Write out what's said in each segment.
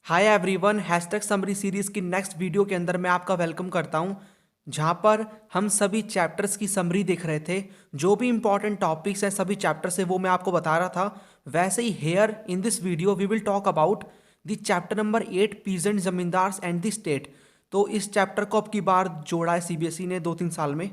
Hi everyone, hashtag summary series की next video के अंदर मैं आपका वेलकम करता हूं, जहां पर हम सभी चैप्टर्स की समरी देख रहे थे। जो भी इंपॉर्टेंट टॉपिक्स हैं सभी चैप्टर से वो मैं आपको बता रहा था। वैसे ही here in this video we will talk about the chapter number 8 peasant zamindars and the state. तो इस चैप्टर को अब की बार जोड़ा है सीबीएसई ने 2-3 साल में।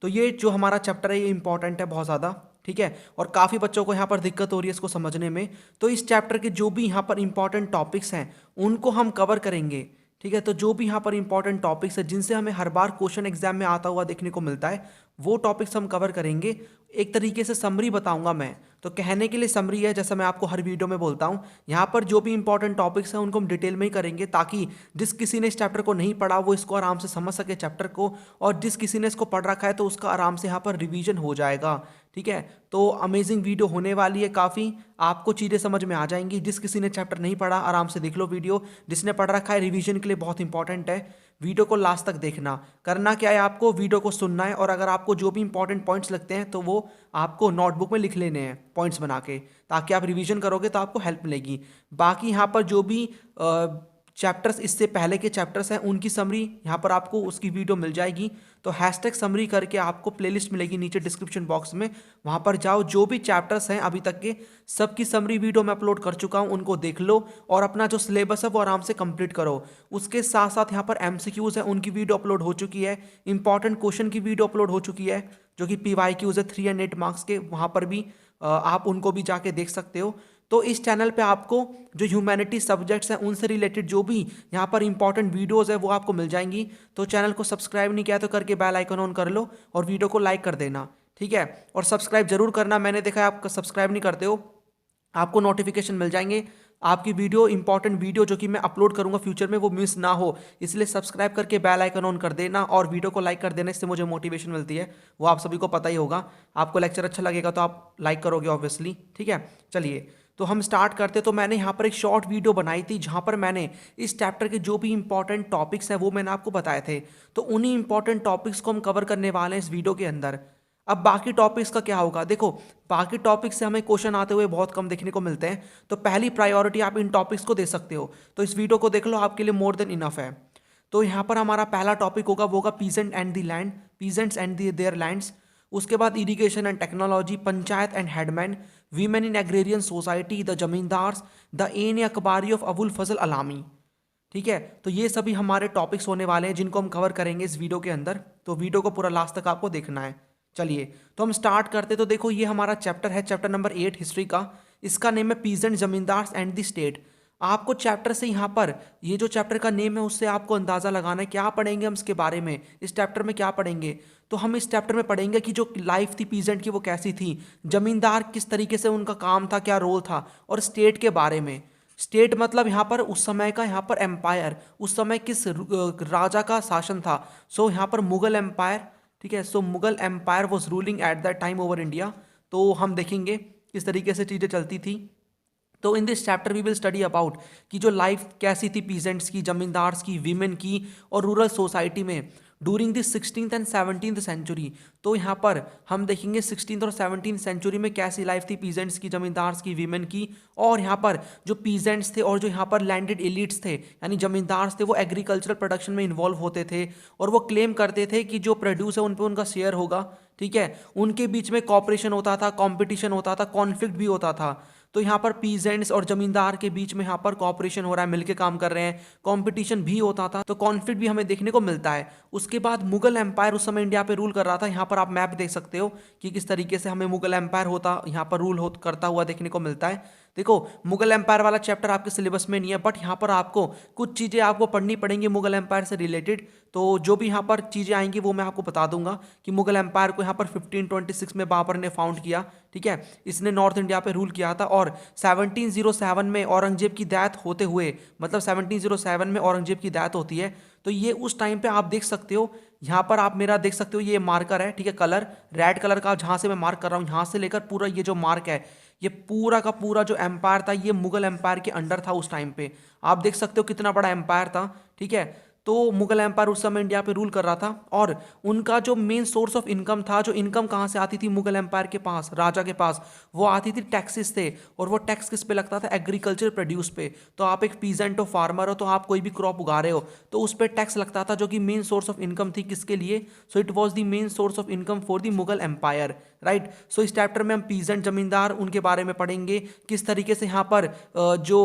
तो ये जो हमारा चैप्टर है ये इंपॉर्टेंट है बहुत ज़्यादा, ठीक है। और काफ़ी बच्चों को यहाँ पर दिक्कत हो रही है इसको समझने में। तो इस चैप्टर के जो भी यहाँ पर इंपॉर्टेंट टॉपिक्स हैं उनको हम कवर करेंगे, ठीक है। तो जो भी यहाँ पर इंपॉर्टेंट टॉपिक्स है जिनसे हमें हर बार क्वेश्चन एग्जाम में आता हुआ देखने को मिलता है वो टॉपिक्स हम कवर करेंगे। एक तरीके से समरी बताऊंगा मैं, तो कहने के लिए समरी है, जैसा मैं आपको हर वीडियो में बोलता हूँ। यहाँ पर जो भी इंपॉर्टेंट टॉपिक्स हैं उनको हम डिटेल में ही करेंगे, ताकि जिस किसी ने इस चैप्टर को नहीं पढ़ा वो इसको आराम से समझ सके चैप्टर को, और जिस किसी ने इसको पढ़ रखा है तो उसका आराम से यहाँ पर रिवीजन हो जाएगा, ठीक है। तो अमेजिंग वीडियो होने वाली है, काफ़ी आपको चीज़ें समझ में आ जाएंगी। जिस किसी ने चैप्टर नहीं पढ़ा आराम से देख लो वीडियो, जिसने पढ़ रखा है रिवीजन के लिए बहुत इंपॉर्टेंट है। वीडियो को लास्ट तक देखना। करना क्या है, आपको वीडियो को सुनना है, और अगर आपको जो भी इंपॉर्टेंट पॉइंट्स लगते हैं तो वो आपको नोटबुक में लिख लेने हैं पॉइंट्स बना के, ताकि आप रिवीजन करोगे तो आपको हेल्प मिलेगी। बाकी यहाँ पर जो भी चैप्टर्स इससे पहले के चैप्टर्स हैं उनकी समरी यहाँ पर आपको उसकी वीडियो मिल जाएगी। तो हैशटैग समरी करके आपको प्लेलिस्ट मिलेगी नीचे डिस्क्रिप्शन बॉक्स में, वहाँ पर जाओ। जो भी चैप्टर्स हैं अभी तक के सबकी समरी वीडियो मैं अपलोड कर चुका हूँ, उनको देख लो और अपना जो सिलेबस है वो आराम से कंप्लीट करो। उसके साथ साथ यहाँ पर एमसीक्यूज़ हैं उनकी वीडियो अपलोड हो चुकी है, इंपॉर्टेंट क्वेश्चन की वीडियो अपलोड हो चुकी है, जो कि PYQs है 3 और 8 मार्क्स के, वहाँ पर भी आप उनको भी जाके देख सकते हो। तो इस चैनल पे आपको जो ह्यूमैनिटी सब्जेक्ट्स हैं उनसे रिलेटेड जो भी यहाँ पर इंपॉर्टेंट वीडियोस है वो आपको मिल जाएंगी। तो चैनल को सब्सक्राइब नहीं किया तो करके बेल आइकन ऑन कर लो और वीडियो को लाइक कर देना, ठीक है। और सब्सक्राइब जरूर करना, मैंने देखा है आप सब्सक्राइब नहीं करते हो, आपको नोटिफिकेशन मिल जाएंगे। आपकी वीडियो इंपॉर्टेंट वीडियो जो कि मैं अपलोड करूंगा फ्यूचर में वो मिस ना हो, इसलिए सब्सक्राइब करके बेल आइकन ऑन कर देना और वीडियो को लाइक कर देना, इससे मुझे मोटिवेशन मिलती है, वो आप सभी को पता ही होगा। आपको लेक्चर अच्छा लगेगा तो आप लाइक करोगे ऑब्वियसली, ठीक है। चलिए तो हम स्टार्ट करते। तो मैंने यहाँ पर एक शॉर्ट वीडियो बनाई थी जहाँ पर मैंने इस चैप्टर के जो भी इंपॉर्टेंट टॉपिक्स हैं वो मैंने आपको बताए थे। तो उन्हीं इंपॉर्टेंट टॉपिक्स को हम कवर करने वाले हैं इस वीडियो के अंदर। अब बाकी टॉपिक्स का क्या होगा, देखो बाकी टॉपिक्स से हमें क्वेश्चन आते हुए बहुत कम देखने को मिलते हैं, तो पहली प्रायोरिटी आप इन टॉपिक्स को दे सकते हो। तो इस वीडियो को देख लो, आपके लिए मोर देन इनफ है। तो यहाँ पर हमारा पहला टॉपिक होगा वो होगा peasant and the land, peasants and their lands. उसके बाद irrigation and technology, panchayat and headman, women in agrarian society, the zamindars, the Ain Akbari of Abul Fazl Allami, ठीक है। तो ये सभी हमारे टॉपिक्स होने वाले हैं जिनको हम कवर करेंगे इस वीडियो के अंदर। तो वीडियो को पूरा लास्ट तक आपको देखना है। चलिए तो हम स्टार्ट करते। तो देखो ये हमारा चैप्टर है, चैप्टर नंबर 8 हिस्ट्री का। इसका नेम है peasant zamindars and the state. आपको चैप्टर से यहाँ पर ये जो चैप्टर का नेम है उससे आपको अंदाज़ा लगाना है क्या पढ़ेंगे हम इसके बारे में, इस चैप्टर में क्या पढ़ेंगे। तो हम इस चैप्टर में पढ़ेंगे कि जो लाइफ थी पीजेंट की वो कैसी थी, जमींदार किस तरीके से उनका काम था, क्या रोल था, और स्टेट के बारे में। स्टेट मतलब यहाँ पर उस समय का, यहाँ पर एम्पायर, उस समय किस राजा का शासन था। सो यहाँ पर मुगल एम्पायर, ठीक है। So Mughal empire was ruling at that time over India. तो हम देखेंगे किस तरीके से चीज़ें चलती थी। तो in this chapter we will study about कि जो लाइफ कैसी थी पीजेंट्स की, जमींदार्स की, वीमेन की और रूरल सोसाइटी में during the 16th and 17th century. तो यहाँ पर हम देखेंगे 16th और 17th सेंचुरी में कैसी लाइफ थी पीजेंट्स की, जमींदार्स की, वीमेन की। और यहाँ पर जो पीजेंट्स थे और जो यहाँ पर लैंडेड एलिट्स थे यानी जमींदार्स थे, वो एग्रीकल्चरल प्रोडक्शन में इन्वॉल्व होते थे और वो क्लेम करते थे कि जो प्रोड्यूस है उन पर उनका शेयर होगा, ठीक है। उनके बीच में कॉपरेशन होता था, कॉम्पिटिशन होता था, कॉन्फ्लिक्ट भी होता था। तो यहाँ पर पीजेंट्स और जमींदार के बीच में यहाँ पर कॉपरेशन हो रहा है, मिलके काम कर रहे हैं, कंपटीशन भी होता था, तो कॉन्फ्लिक्ट भी हमें देखने को मिलता है। उसके बाद मुगल एम्पायर उस समय इंडिया पे रूल कर रहा था। यहाँ पर आप मैप देख सकते हो कि किस तरीके से हमें मुगल एम्पायर होता यहाँ पर रूल करता हुआ देखने को मिलता है। देखो मुगल एम्पायर वाला चैप्टर आपके सिलेबस में नहीं है, बट यहाँ पर आपको कुछ चीज़ें आपको पढ़नी पड़ेंगी मुगल एम्पायर से रिलेटेड। तो जो भी यहाँ पर चीज़ें आएंगी वो मैं आपको बता दूंगा कि मुगल एम्पायर को यहाँ पर 1526 में बाबर ने फाउंड किया, ठीक है। इसने नॉर्थ इंडिया पे रूल किया था और 1707 में औरंगजेब की डेथ होते हुए, मतलब 1707 में औरंगजेब की डेथ होती है। तो ये उस टाइम पे आप देख सकते हो, यहाँ पर आप मेरा देख सकते हो ये मार्कर है, ठीक है, कलर रेड कलर का, जहाँ से मैं मार्क कर रहा हूँ यहाँ से लेकर पूरा ये जो मार्क है, ये पूरा का पूरा जो एम्पायर था ये मुगल एम्पायर के अंडर था उस टाइम पे। आप देख सकते हो कितना बड़ा एम्पायर था, ठीक है। तो मुगल एम्पायर उस समय इंडिया पे रूल कर रहा था और उनका जो मेन सोर्स ऑफ इनकम था, जो इनकम कहाँ से आती थी मुगल एम्पायर के पास, राजा के पास, वो आती थी टैक्सेस से। और वो टैक्स किस पे लगता था? एग्रीकल्चर प्रोड्यूस पे। तो आप एक पीजेंट हो, फार्मर हो, तो आप कोई भी क्रॉप उगा रहे हो तो उस पर टैक्स लगता था, जो कि मेन सोर्स ऑफ इनकम थी किसके लिए? So it was the main source of income for the Mughal empire, right. So इस चैप्टर में हम पीजेंट जमींदार उनके बारे में पढ़ेंगे, किस तरीके से यहाँ पर जो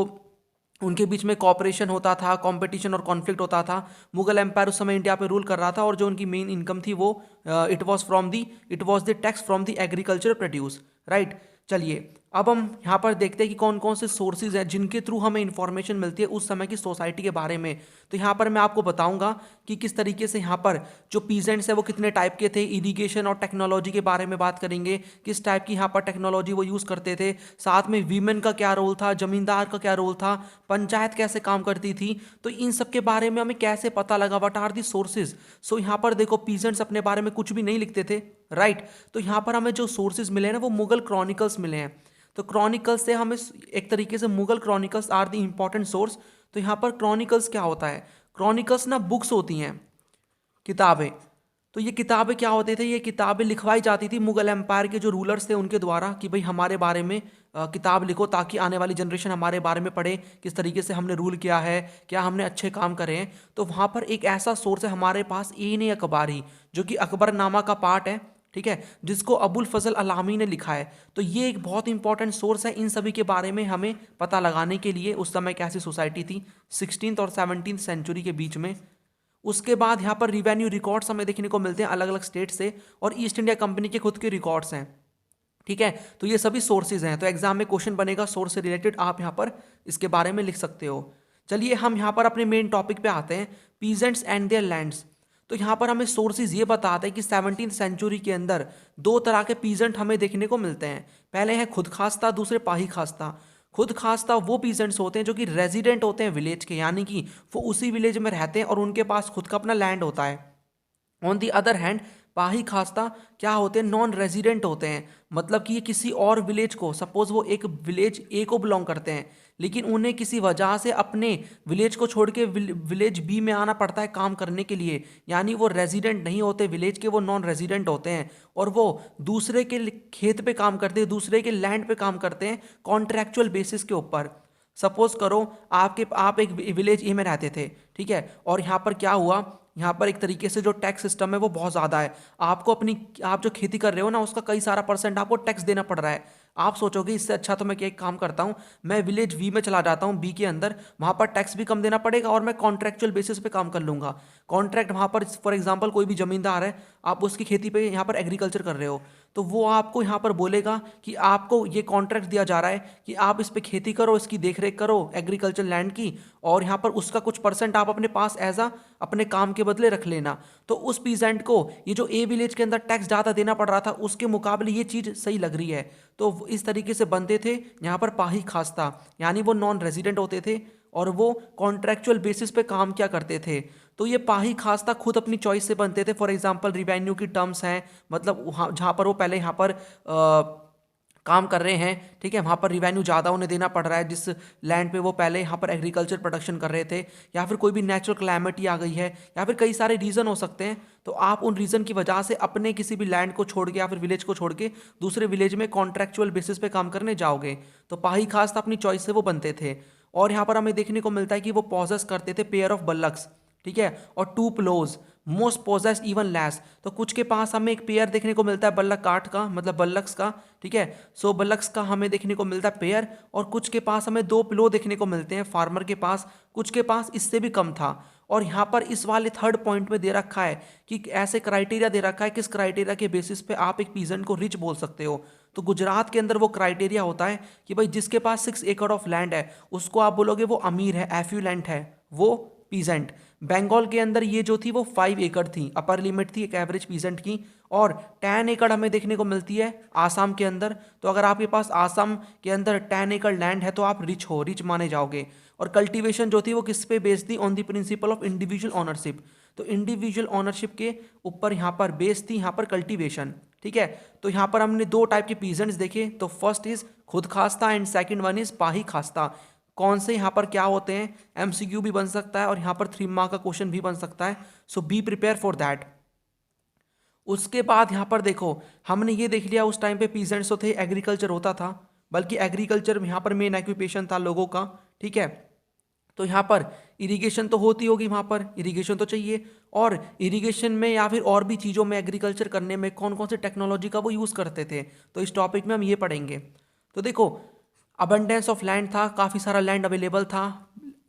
उनके बीच में कॉपरेशन होता था, कंपटीशन और कॉन्फ्लिक्ट होता था। मुगल एम्पायर उस समय इंडिया पे रूल कर रहा था और जो उनकी मेन इनकम थी वो it was the tax from the agriculture produce, right. चलिए अब हम यहाँ पर देखते हैं कि कौन कौन से सोर्सेज हैं जिनके थ्रू हमें इंफॉर्मेशन मिलती है उस समय की सोसाइटी के बारे में। तो यहाँ पर मैं आपको बताऊंगा कि किस तरीके से यहाँ पर जो पीजेंट्स है वो कितने टाइप के थे, इरिगेशन और टेक्नोलॉजी के बारे में बात करेंगे, किस टाइप की यहाँ पर टेक्नोलॉजी वो यूज़ करते थे, साथ में वीमेन का क्या रोल था, जमींदार का क्या रोल था, पंचायत कैसे काम करती थी। तो इन सब के बारे में हमें कैसे पता लगा, व्हाट आर दी सोर्सेज। सो यहाँ पर देखो पीजेंट्स अपने बारे में कुछ भी नहीं लिखते थे, राइट। तो यहाँ पर हमें जो सोर्सेज मिले हैं ना वो मुगल क्रॉनिकल्स मिले हैं। तो क्रॉनिकल्स से हमें एक तरीके से Mughal chronicles are the important source. तो यहाँ पर क्रॉनिकल्स क्या होता है? क्रॉनिकल्स ना बुक्स होती हैं, किताबें। तो ये किताबें क्या होते थे? ये किताबें लिखवाई जाती थी मुगल एम्पायर के जो रूलर्स थे उनके द्वारा कि भाई हमारे बारे में किताब लिखो ताकि आने वाली जनरेशन हमारे बारे में पढ़े, किस तरीके से हमने रूल किया है, क्या हमने अच्छे काम करे हैं। तो वहाँ पर एक ऐसा सोर्स है हमारे पास, एन अकबारी, जो कि अकबरनामा का पार्ट है, ठीक है, जिसको अबुल फजल अलामी ने लिखा है। तो ये एक बहुत इंपॉर्टेंट सोर्स है इन सभी के बारे में हमें पता लगाने के लिए उस समय कैसी सोसाइटी थी 16th और 17th सेंचुरी के बीच में। उसके बाद यहाँ पर रिवेन्यू रिकॉर्ड्स हमें देखने को मिलते हैं अलग अलग स्टेट से, और ईस्ट इंडिया कंपनी के खुद के रिकॉर्ड्स हैं, ठीक है। तो ये सभी सोर्सेज हैं। तो एग्जाम में क्वेश्चन बनेगा सोर्स से रिलेटेड, आप यहाँ पर इसके बारे में लिख सकते हो। चलिए हम यहाँ पर अपने मेन टॉपिक पे आते हैं, पीजेंट्स एंड देयर लैंड्स। तो यहाँ पर हमें सोर्सेज ये बताते हैं कि 17th सेंचुरी के अंदर दो तरह के पीजेंट हमें देखने को मिलते हैं। पहले हैं खुद खास्ता, दूसरे पाही खास्ता। खुद खास्ता वो पीजेंट्स होते हैं जो कि रेजिडेंट होते हैं विलेज के, यानी कि वो उसी विलेज में रहते हैं और उनके पास खुद का अपना लैंड होता है। ऑन दी अदर हैंड पाही खास्ता क्या होते हैं? नॉन रेजिडेंट होते हैं, मतलब कि ये किसी और विलेज को, सपोज वो एक विलेज ए को बिलोंग करते हैं लेकिन उन्हें किसी वजह से अपने विलेज को छोड़ के विलेज बी में आना पड़ता है काम करने के लिए, यानी वो रेजिडेंट नहीं होते विलेज के, वो नॉन रेजिडेंट होते हैं और वो दूसरे के खेत पे काम करते हैं, दूसरे के लैंड पे काम करते हैं कॉन्ट्रैक्चुअल बेसिस के ऊपर। सपोज करो आप एक विलेज ए में रहते थे, ठीक है, और यहाँ पर क्या हुआ, यहाँ पर एक तरीके से जो टैक्स सिस्टम है वो बहुत ज़्यादा है। आप जो खेती कर रहे हो ना उसका कई सारा परसेंट आपको टैक्स देना पड़ रहा है। आप सोचोगे इससे अच्छा तो मैं क्या एक काम करता हूँ, मैं विलेज वी में चला जाता हूँ, बी के अंदर, वहाँ पर टैक्स भी कम देना पड़ेगा और मैं कॉन्ट्रैक्चुअल बेसिस पे काम कर लूँगा। कॉन्ट्रैक्ट वहाँ पर फॉर एग्जांपल कोई भी जमींदार है, आप उसकी खेती पे यहाँ पर एग्रीकल्चर कर रहे हो, तो वो आपको यहाँ पर बोलेगा कि आपको ये कॉन्ट्रैक्ट दिया जा रहा है कि आप इस पे खेती करो, इसकी देखरेख करो एग्रीकल्चर लैंड की, और यहाँ पर उसका कुछ परसेंट आप अपने पास एज आ अपने काम के बदले रख लेना। तो उस पीजेंट को ये जो ए विलेज के अंदर टैक्स ज़्यादा देना पड़ रहा था उसके मुकाबले ये चीज़ सही लग रही है। तो इस तरीके से बनते थे यहाँ पर पाही खास्ता, यानी वो नॉन रेजिडेंट होते थे और वो कॉन्ट्रैक्चुअल बेसिस पे काम क्या करते थे। तो ये पाही खास्ता खुद अपनी चॉइस से बनते थे। फॉर एग्जांपल रिवेन्यू की टर्म्स हैं, मतलब वहाँ जहाँ पर वो पहले यहाँ पर काम कर रहे हैं, ठीक है, वहाँ पर रिवेन्यू ज़्यादा उन्हें देना पड़ रहा है जिस लैंड पे वो पहले यहाँ पर एग्रीकल्चर प्रोडक्शन कर रहे थे, या फिर कोई भी नेचुरल क्लैमिटी आ गई है, या फिर कई सारे रीज़न हो सकते हैं। तो आप उन रीज़न की वजह से अपने किसी भी लैंड को छोड़ के या फिर विलेज को छोड़ के दूसरे विलेज में कॉन्ट्रैक्चुअल बेसिस पे काम करने जाओगे। तो पाही खास अपनी चॉइस से वो बनते थे। और यहाँ पर हमें देखने को मिलता है कि वो पॉजेस करते थे पेयर ऑफ बल्लक्स, ठीक है, और 2 प्लोज, मोस्ट पोजेस इवन लेस। तो कुछ के पास हमें एक पेयर देखने को मिलता है बल्लक काट का, मतलब बल्लक्स का, ठीक है। सो बल्लक्स का हमें देखने को मिलता है पेयर, और कुछ के पास हमें 2 प्लो देखने को मिलते हैं फार्मर के पास, कुछ के पास इससे भी कम था। और यहाँ पर इस वाले थर्ड पॉइंट में दे रखा है कि ऐसे क्राइटेरिया दे रखा है किस क्राइटेरिया के बेसिस पे आप एक पीजेंट को रिच बोल सकते हो। तो गुजरात के अंदर वो क्राइटेरिया होता है कि भाई जिसके पास 6 एकड़ ऑफ लैंड है उसको आप बोलोगे वो अमीर है, एफ्यूलेंट है, वो पीजेंट। बंगाल के अंदर ये जो थी वो 5 एकड़ थी, अपर लिमिट थी एक एवरेज पीजेंट की। और 10 एकड़ हमें देखने को मिलती है आसाम के अंदर। तो अगर आपके पास आसाम के अंदर 10 एकड़ लैंड है तो आप रिच माने जाओगे। और कल्टीवेशन जो थी वो किस पे बेस्ड थी? On the principle of individual ownership. तो इंडिविजुअल ऑनरशिप के ऊपर यहाँ पर बेस्ड थी यहाँ पर कल्टीवेशन, ठीक है। तो यहाँ पर हमने 2 टाइप के पीजेंट्स देखे, तो फर्स्ट इज खुद खास्ता एंड सेकंड वन इज पाही खास्ता। कौन से यहाँ पर क्या होते हैं, एमसीक्यू भी बन सकता है और यहाँ पर 3 मार्क का क्वेश्चन भी बन सकता है। सो बी प्रिपेयर फॉर दैट। उसके बाद यहाँ पर देखो, हमने ये देख लिया उस टाइम पे पीजेंट्स तो थे, एग्रीकल्चर होता था, बल्कि एग्रीकल्चर यहाँ पर मेन ऑक्यूपेशन था लोगों का, ठीक है। तो यहाँ पर इरिगेशन तो होती होगी, वहाँ पर इरिगेशन तो चाहिए, और इरिगेशन में या फिर और भी चीज़ों में एग्रीकल्चर करने में कौन कौन से टेक्नोलॉजी का वो यूज़ करते थे, तो इस टॉपिक में हम ये पढ़ेंगे। तो देखो, अबंडेंस ऑफ लैंड था, काफ़ी सारा लैंड अवेलेबल था,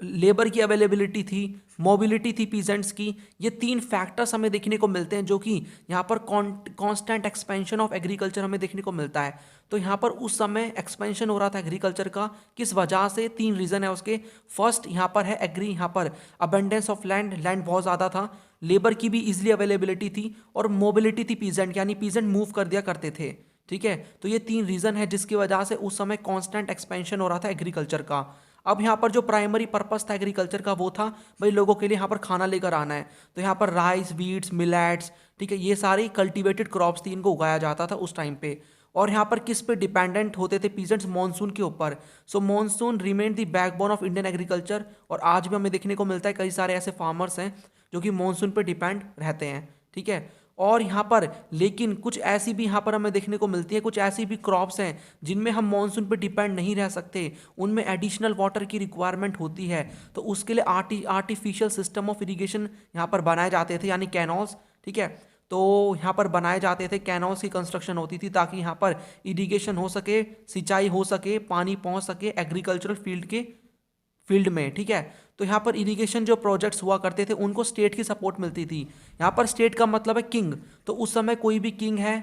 लेबर की अवेलेबिलिटी थी, मोबिलिटी थी पीजेंट्स की। ये 3 फैक्टर्स हमें देखने को मिलते हैं जो कि यहाँ पर कांस्टेंट एक्सपेंशन ऑफ एग्रीकल्चर हमें देखने को मिलता है। तो यहाँ पर उस समय एक्सपेंशन हो रहा था एग्रीकल्चर का, किस वजह से, 3 रीज़न है उसके। फर्स्ट यहाँ पर है यहाँ पर अबंडेंस ऑफ लैंड, लैंड बहुत ज़्यादा था, लेबर की भी इजिली अवेलेबिलिटी थी, और मोबिलिटी थी पीजेंट, यानी पीजेंट मूव कर दिया करते थे, ठीक है। तो ये 3 रीज़न है जिसकी वजह से उस समय कांस्टेंट एक्सपेंशन हो रहा था एग्रीकल्चर का। अब यहाँ पर जो प्राइमरी पर्पस था एग्रीकल्चर का वो था भाई लोगों के लिए यहाँ पर खाना लेकर आना है, तो यहाँ पर राइस, वीट्स, मिलेट्स, ठीक है, ये सारी कल्टीवेटेड क्रॉप्स थी, इनको उगाया जाता था उस टाइम पे। और यहाँ पर किस पे डिपेंडेंट होते थे पीजेंट्स, मॉनसून के ऊपर। So monsoon remain the backbone of Indian agriculture, और आज भी हमें देखने को मिलता है कई सारे ऐसे फार्मर्स हैं जो कि मॉनसून पे डिपेंड रहते हैं, ठीक है। और यहाँ पर लेकिन कुछ ऐसी भी यहाँ पर हमें देखने को मिलती है, कुछ ऐसी भी क्रॉप्स हैं जिनमें हम मॉनसून पे डिपेंड नहीं रह सकते, उनमें एडिशनल वाटर की रिक्वायरमेंट होती है, तो उसके लिए आर्टिफिशियल सिस्टम ऑफ इरिगेशन यहाँ पर बनाए जाते थे, यानी कैनॉल्स, ठीक है। तो यहाँ पर बनाए जाते थे, कैनॉल्स की कंस्ट्रक्शन होती थी ताकि यहाँ पर इरिगेशन हो सके, सिंचाई हो सके, पानी पहुँच सके एग्रीकल्चरल फील्ड में, ठीक है। तो यहाँ पर इरिगेशन जो प्रोजेक्ट्स हुआ करते थे उनको स्टेट की सपोर्ट मिलती थी। यहाँ पर स्टेट का मतलब है किंग, तो उस समय कोई भी किंग है,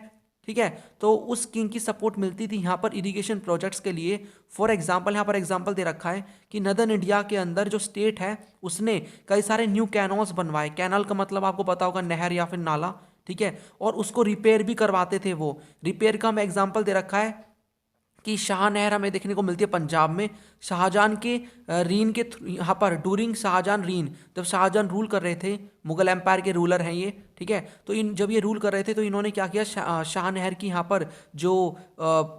ठीक है, तो उस किंग की सपोर्ट मिलती थी यहाँ पर इरिगेशन प्रोजेक्ट्स के लिए। फॉर एग्जांपल यहाँ पर एग्जांपल दे रखा है कि नदर्न इंडिया के अंदर जो स्टेट है उसने कई सारे न्यू कैनॉल्स बनवाए। कैनल का मतलब आपको पता होगा नहर या फिर नाला, ठीक है, और उसको रिपेयर भी करवाते थे। वो रिपेयर का हमें एग्जाम्पल दे रखा है कि शाह नहर हमें देखने को मिलती है पंजाब में, शाहजहां के रीन के यहाँ पर ड्यूरिंग शाहजहां रीन, जब शाहजहां रूल कर रहे थे, मुगल एम्पायर के रूलर हैं ये, ठीक है। तो इन जब ये रूल कर रहे थे तो इन्होंने क्या किया, शाह नहर की यहाँ पर जो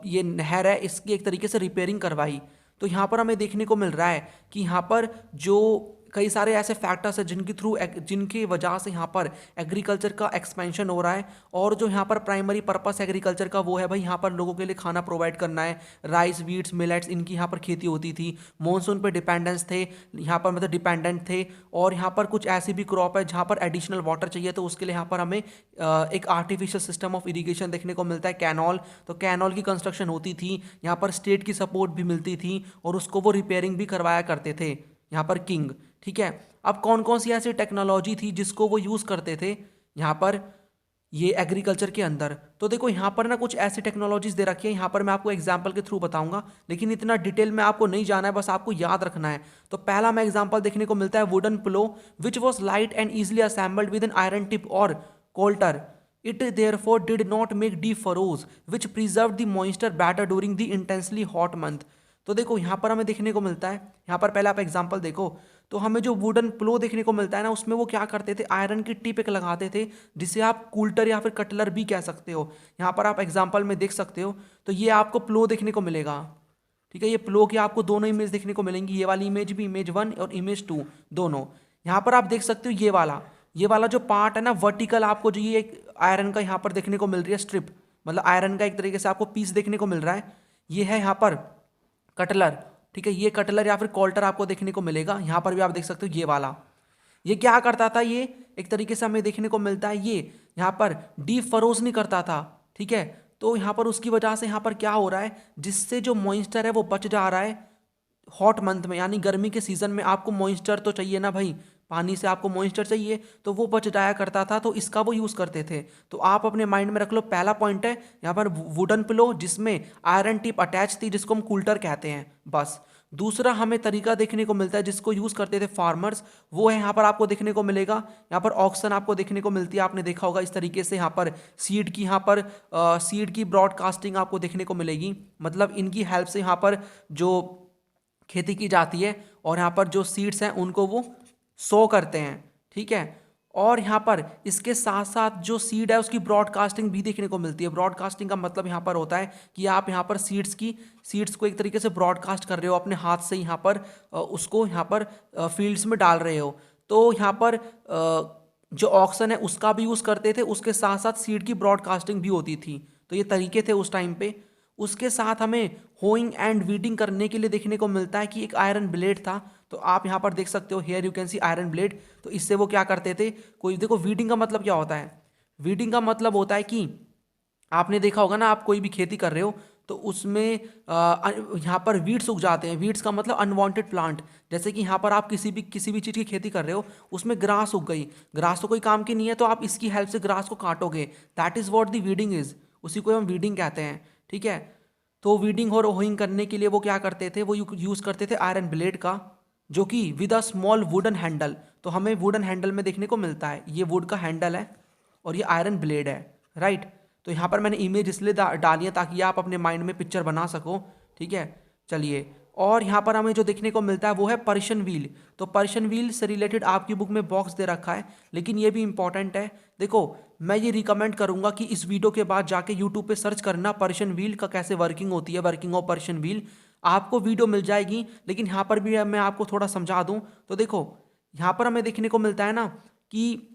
ये नहर है इसकी एक तरीके से रिपेयरिंग करवाई। तो यहाँ पर हमें देखने को मिल रहा है कि यहाँ पर जो कई सारे ऐसे फैक्टर्स हैं जिनकी वजह से यहाँ पर एग्रीकल्चर का एक्सपेंशन हो रहा है। और जो यहाँ पर प्राइमरी पर्पस एग्रीकल्चर का वो है भाई यहाँ पर लोगों के लिए खाना प्रोवाइड करना है, राइस, वीट्स, मिलेट्स, इनकी यहाँ पर खेती होती थी। मॉनसून पे डिपेंडेंस थे यहाँ पर, मतलब डिपेंडेंट थे। और यहाँ पर कुछ ऐसी भी क्रॉप है जहाँ पर एडिशनल वाटर चाहिए, तो उसके लिए यहाँ पर हमें एक आर्टिफिशियल सिस्टम ऑफ इरीगेशन देखने को मिलता है, कैनॉल। तो कैनॉल की कंस्ट्रक्शन होती थी, यहाँ पर स्टेट की सपोर्ट भी मिलती थी, और उसको वो रिपेयरिंग भी करवाया करते थे यहाँ पर किंग, ठीक है। अब कौन कौन सी ऐसी टेक्नोलॉजी थी जिसको वो यूज़ करते थे यहाँ पर ये एग्रीकल्चर के अंदर। तो देखो यहाँ पर ना कुछ ऐसी टेक्नोलॉजीज दे रखी है, यहाँ पर मैं आपको एग्जांपल के थ्रू बताऊंगा, लेकिन इतना डिटेल में आपको नहीं जाना है, बस आपको याद रखना है। तो पहला में एग्जांपल देखने को मिलता है wooden plough which was light and easily assembled with an iron tip और coulter. It therefore did not make deep furrows which preserved the moisture better during the intensely hot month। तो देखो यहाँ पर हमें देखने को मिलता है, यहाँ पर पहले आप एग्जांपल देखो, तो हमें जो वुडन प्लो देखने को मिलता है ना, उसमें वो क्या करते थे, आयरन की टिप एक लगाते थे जिसे आप कूल्टर या फिर कटलर भी कह सकते हो। यहाँ पर आप एग्जांपल में देख सकते हो, तो ये आपको प्लो देखने को मिलेगा, ठीक है। ये प्लो की आपको दोनों इमेज देखने को मिलेंगी, ये वाली इमेज भी, इमेज 1 और इमेज 2 दोनों। यहाँ पर आप देख सकते हो ये वाला जो पार्ट है ना वर्टिकल, आपको जो ये एक आयरन का यहाँ पर देखने को मिल रही है स्ट्रिप, मतलब आयरन का एक तरीके से आपको पीस देखने को मिल रहा है, ये है यहाँ पर कटलर, ठीक है। ये कटलर या फिर कोल्टर आपको देखने को मिलेगा, यहाँ पर भी आप देख सकते हो ये वाला। ये क्या करता था, ये एक तरीके से हमें देखने को मिलता है, ये यहाँ पर डीप फरोज नहीं करता था, ठीक है। तो यहाँ पर उसकी वजह से यहाँ पर क्या हो रहा है, जिससे जो मॉइस्चर है वो बच जा रहा है हॉट मंथ में, यानी गर्मी के सीजन में आपको मॉइस्चर तो चाहिए ना भाई, पानी से आपको मॉइस्चर चाहिए, तो वो बच जाया करता था, तो इसका वो यूज़ करते थे। तो आप अपने माइंड में रख लो, पहला पॉइंट है यहाँ पर वुडन पिलो जिसमें आयरन टिप अटैच थी, जिसको हम कूल्टर कहते हैं, बस। दूसरा हमें तरीका देखने को मिलता है जिसको यूज़ करते थे फार्मर्स, वो है यहाँ पर आपको देखने को मिलेगा, यहाँ पर ऑक्सन आपको देखने को मिलती है, आपने देखा होगा इस तरीके से, यहाँ पर सीड की ब्रॉडकास्टिंग आपको देखने को मिलेगी, मतलब इनकी हेल्प से यहाँ पर जो खेती की जाती है और यहाँ पर जो सीड्स हैं उनको वो सो करते हैं, ठीक है। और यहाँ पर इसके साथ साथ जो सीड है उसकी ब्रॉडकास्टिंग भी देखने को मिलती है। ब्रॉडकास्टिंग का मतलब यहाँ पर होता है कि आप यहाँ पर सीड्स को एक तरीके से ब्रॉडकास्ट कर रहे हो, अपने हाथ से यहाँ पर उसको यहाँ पर फील्ड्स में डाल रहे हो। तो यहाँ पर जो ऑक्सन है उसका भी यूज़ करते थे, उसके साथ साथ सीड की ब्रॉडकास्टिंग भी होती थी। तो ये तरीके थे उस टाइम पे। उसके साथ हमें होइंग एंड वीडिंग करने के लिए देखने को मिलता है कि एक आयरन ब्लेड था। तो आप यहाँ पर देख सकते हो, here you can see iron blade. तो इससे वो क्या करते थे, कोई देखो वीडिंग का मतलब क्या होता है। वीडिंग का मतलब होता है कि आपने देखा होगा ना, आप कोई भी खेती कर रहे हो तो उसमें यहाँ पर वीड्स उग जाते हैं। वीड्स का मतलब अनवांटेड प्लांट। जैसे कि यहाँ पर आप किसी भी चीज़ की खेती कर रहे हो, उसमें ग्रास उग गई, ग्रास तो कोई काम की नहीं है, तो आप इसकी हेल्प से ग्रास को काटोगे। That is what the weeding is, उसी को हम वीडिंग कहते हैं। ठीक है, तो वीडिंग और होइंग करने के लिए वो क्या करते थे, वो यूज़ करते थे आयरन ब्लेड का, जो कि with a small wooden handle. तो हमें वुडन हैंडल में देखने को मिलता है, ये वुड का हैंडल है और ये आयरन ब्लेड है, राइट। तो यहाँ पर मैंने इमेज इसलिए डाली है ताकि आप अपने माइंड में पिक्चर बना सको। ठीक है, चलिए। और यहाँ पर हमें जो देखने को मिलता है वो है पर्शियन व्हील। तो पर्शियन व्हील से रिलेटेड आपकी बुक में बॉक्स दे रखा है, लेकिन ये भी इंपॉर्टेंट है। देखो, मैं ये रिकमेंड करूंगा कि इस वीडियो के बाद जाके यूट्यूब पे सर्च करना पर्शियन व्हील का कैसे वर्किंग होती है, वर्किंग ऑफ पर्शियन व्हील। आपको वीडियो मिल जाएगी, लेकिन यहाँ पर भी मैं आपको थोड़ा समझा दूँ। तो देखो, यहाँ पर हमें देखने को मिलता है ना कि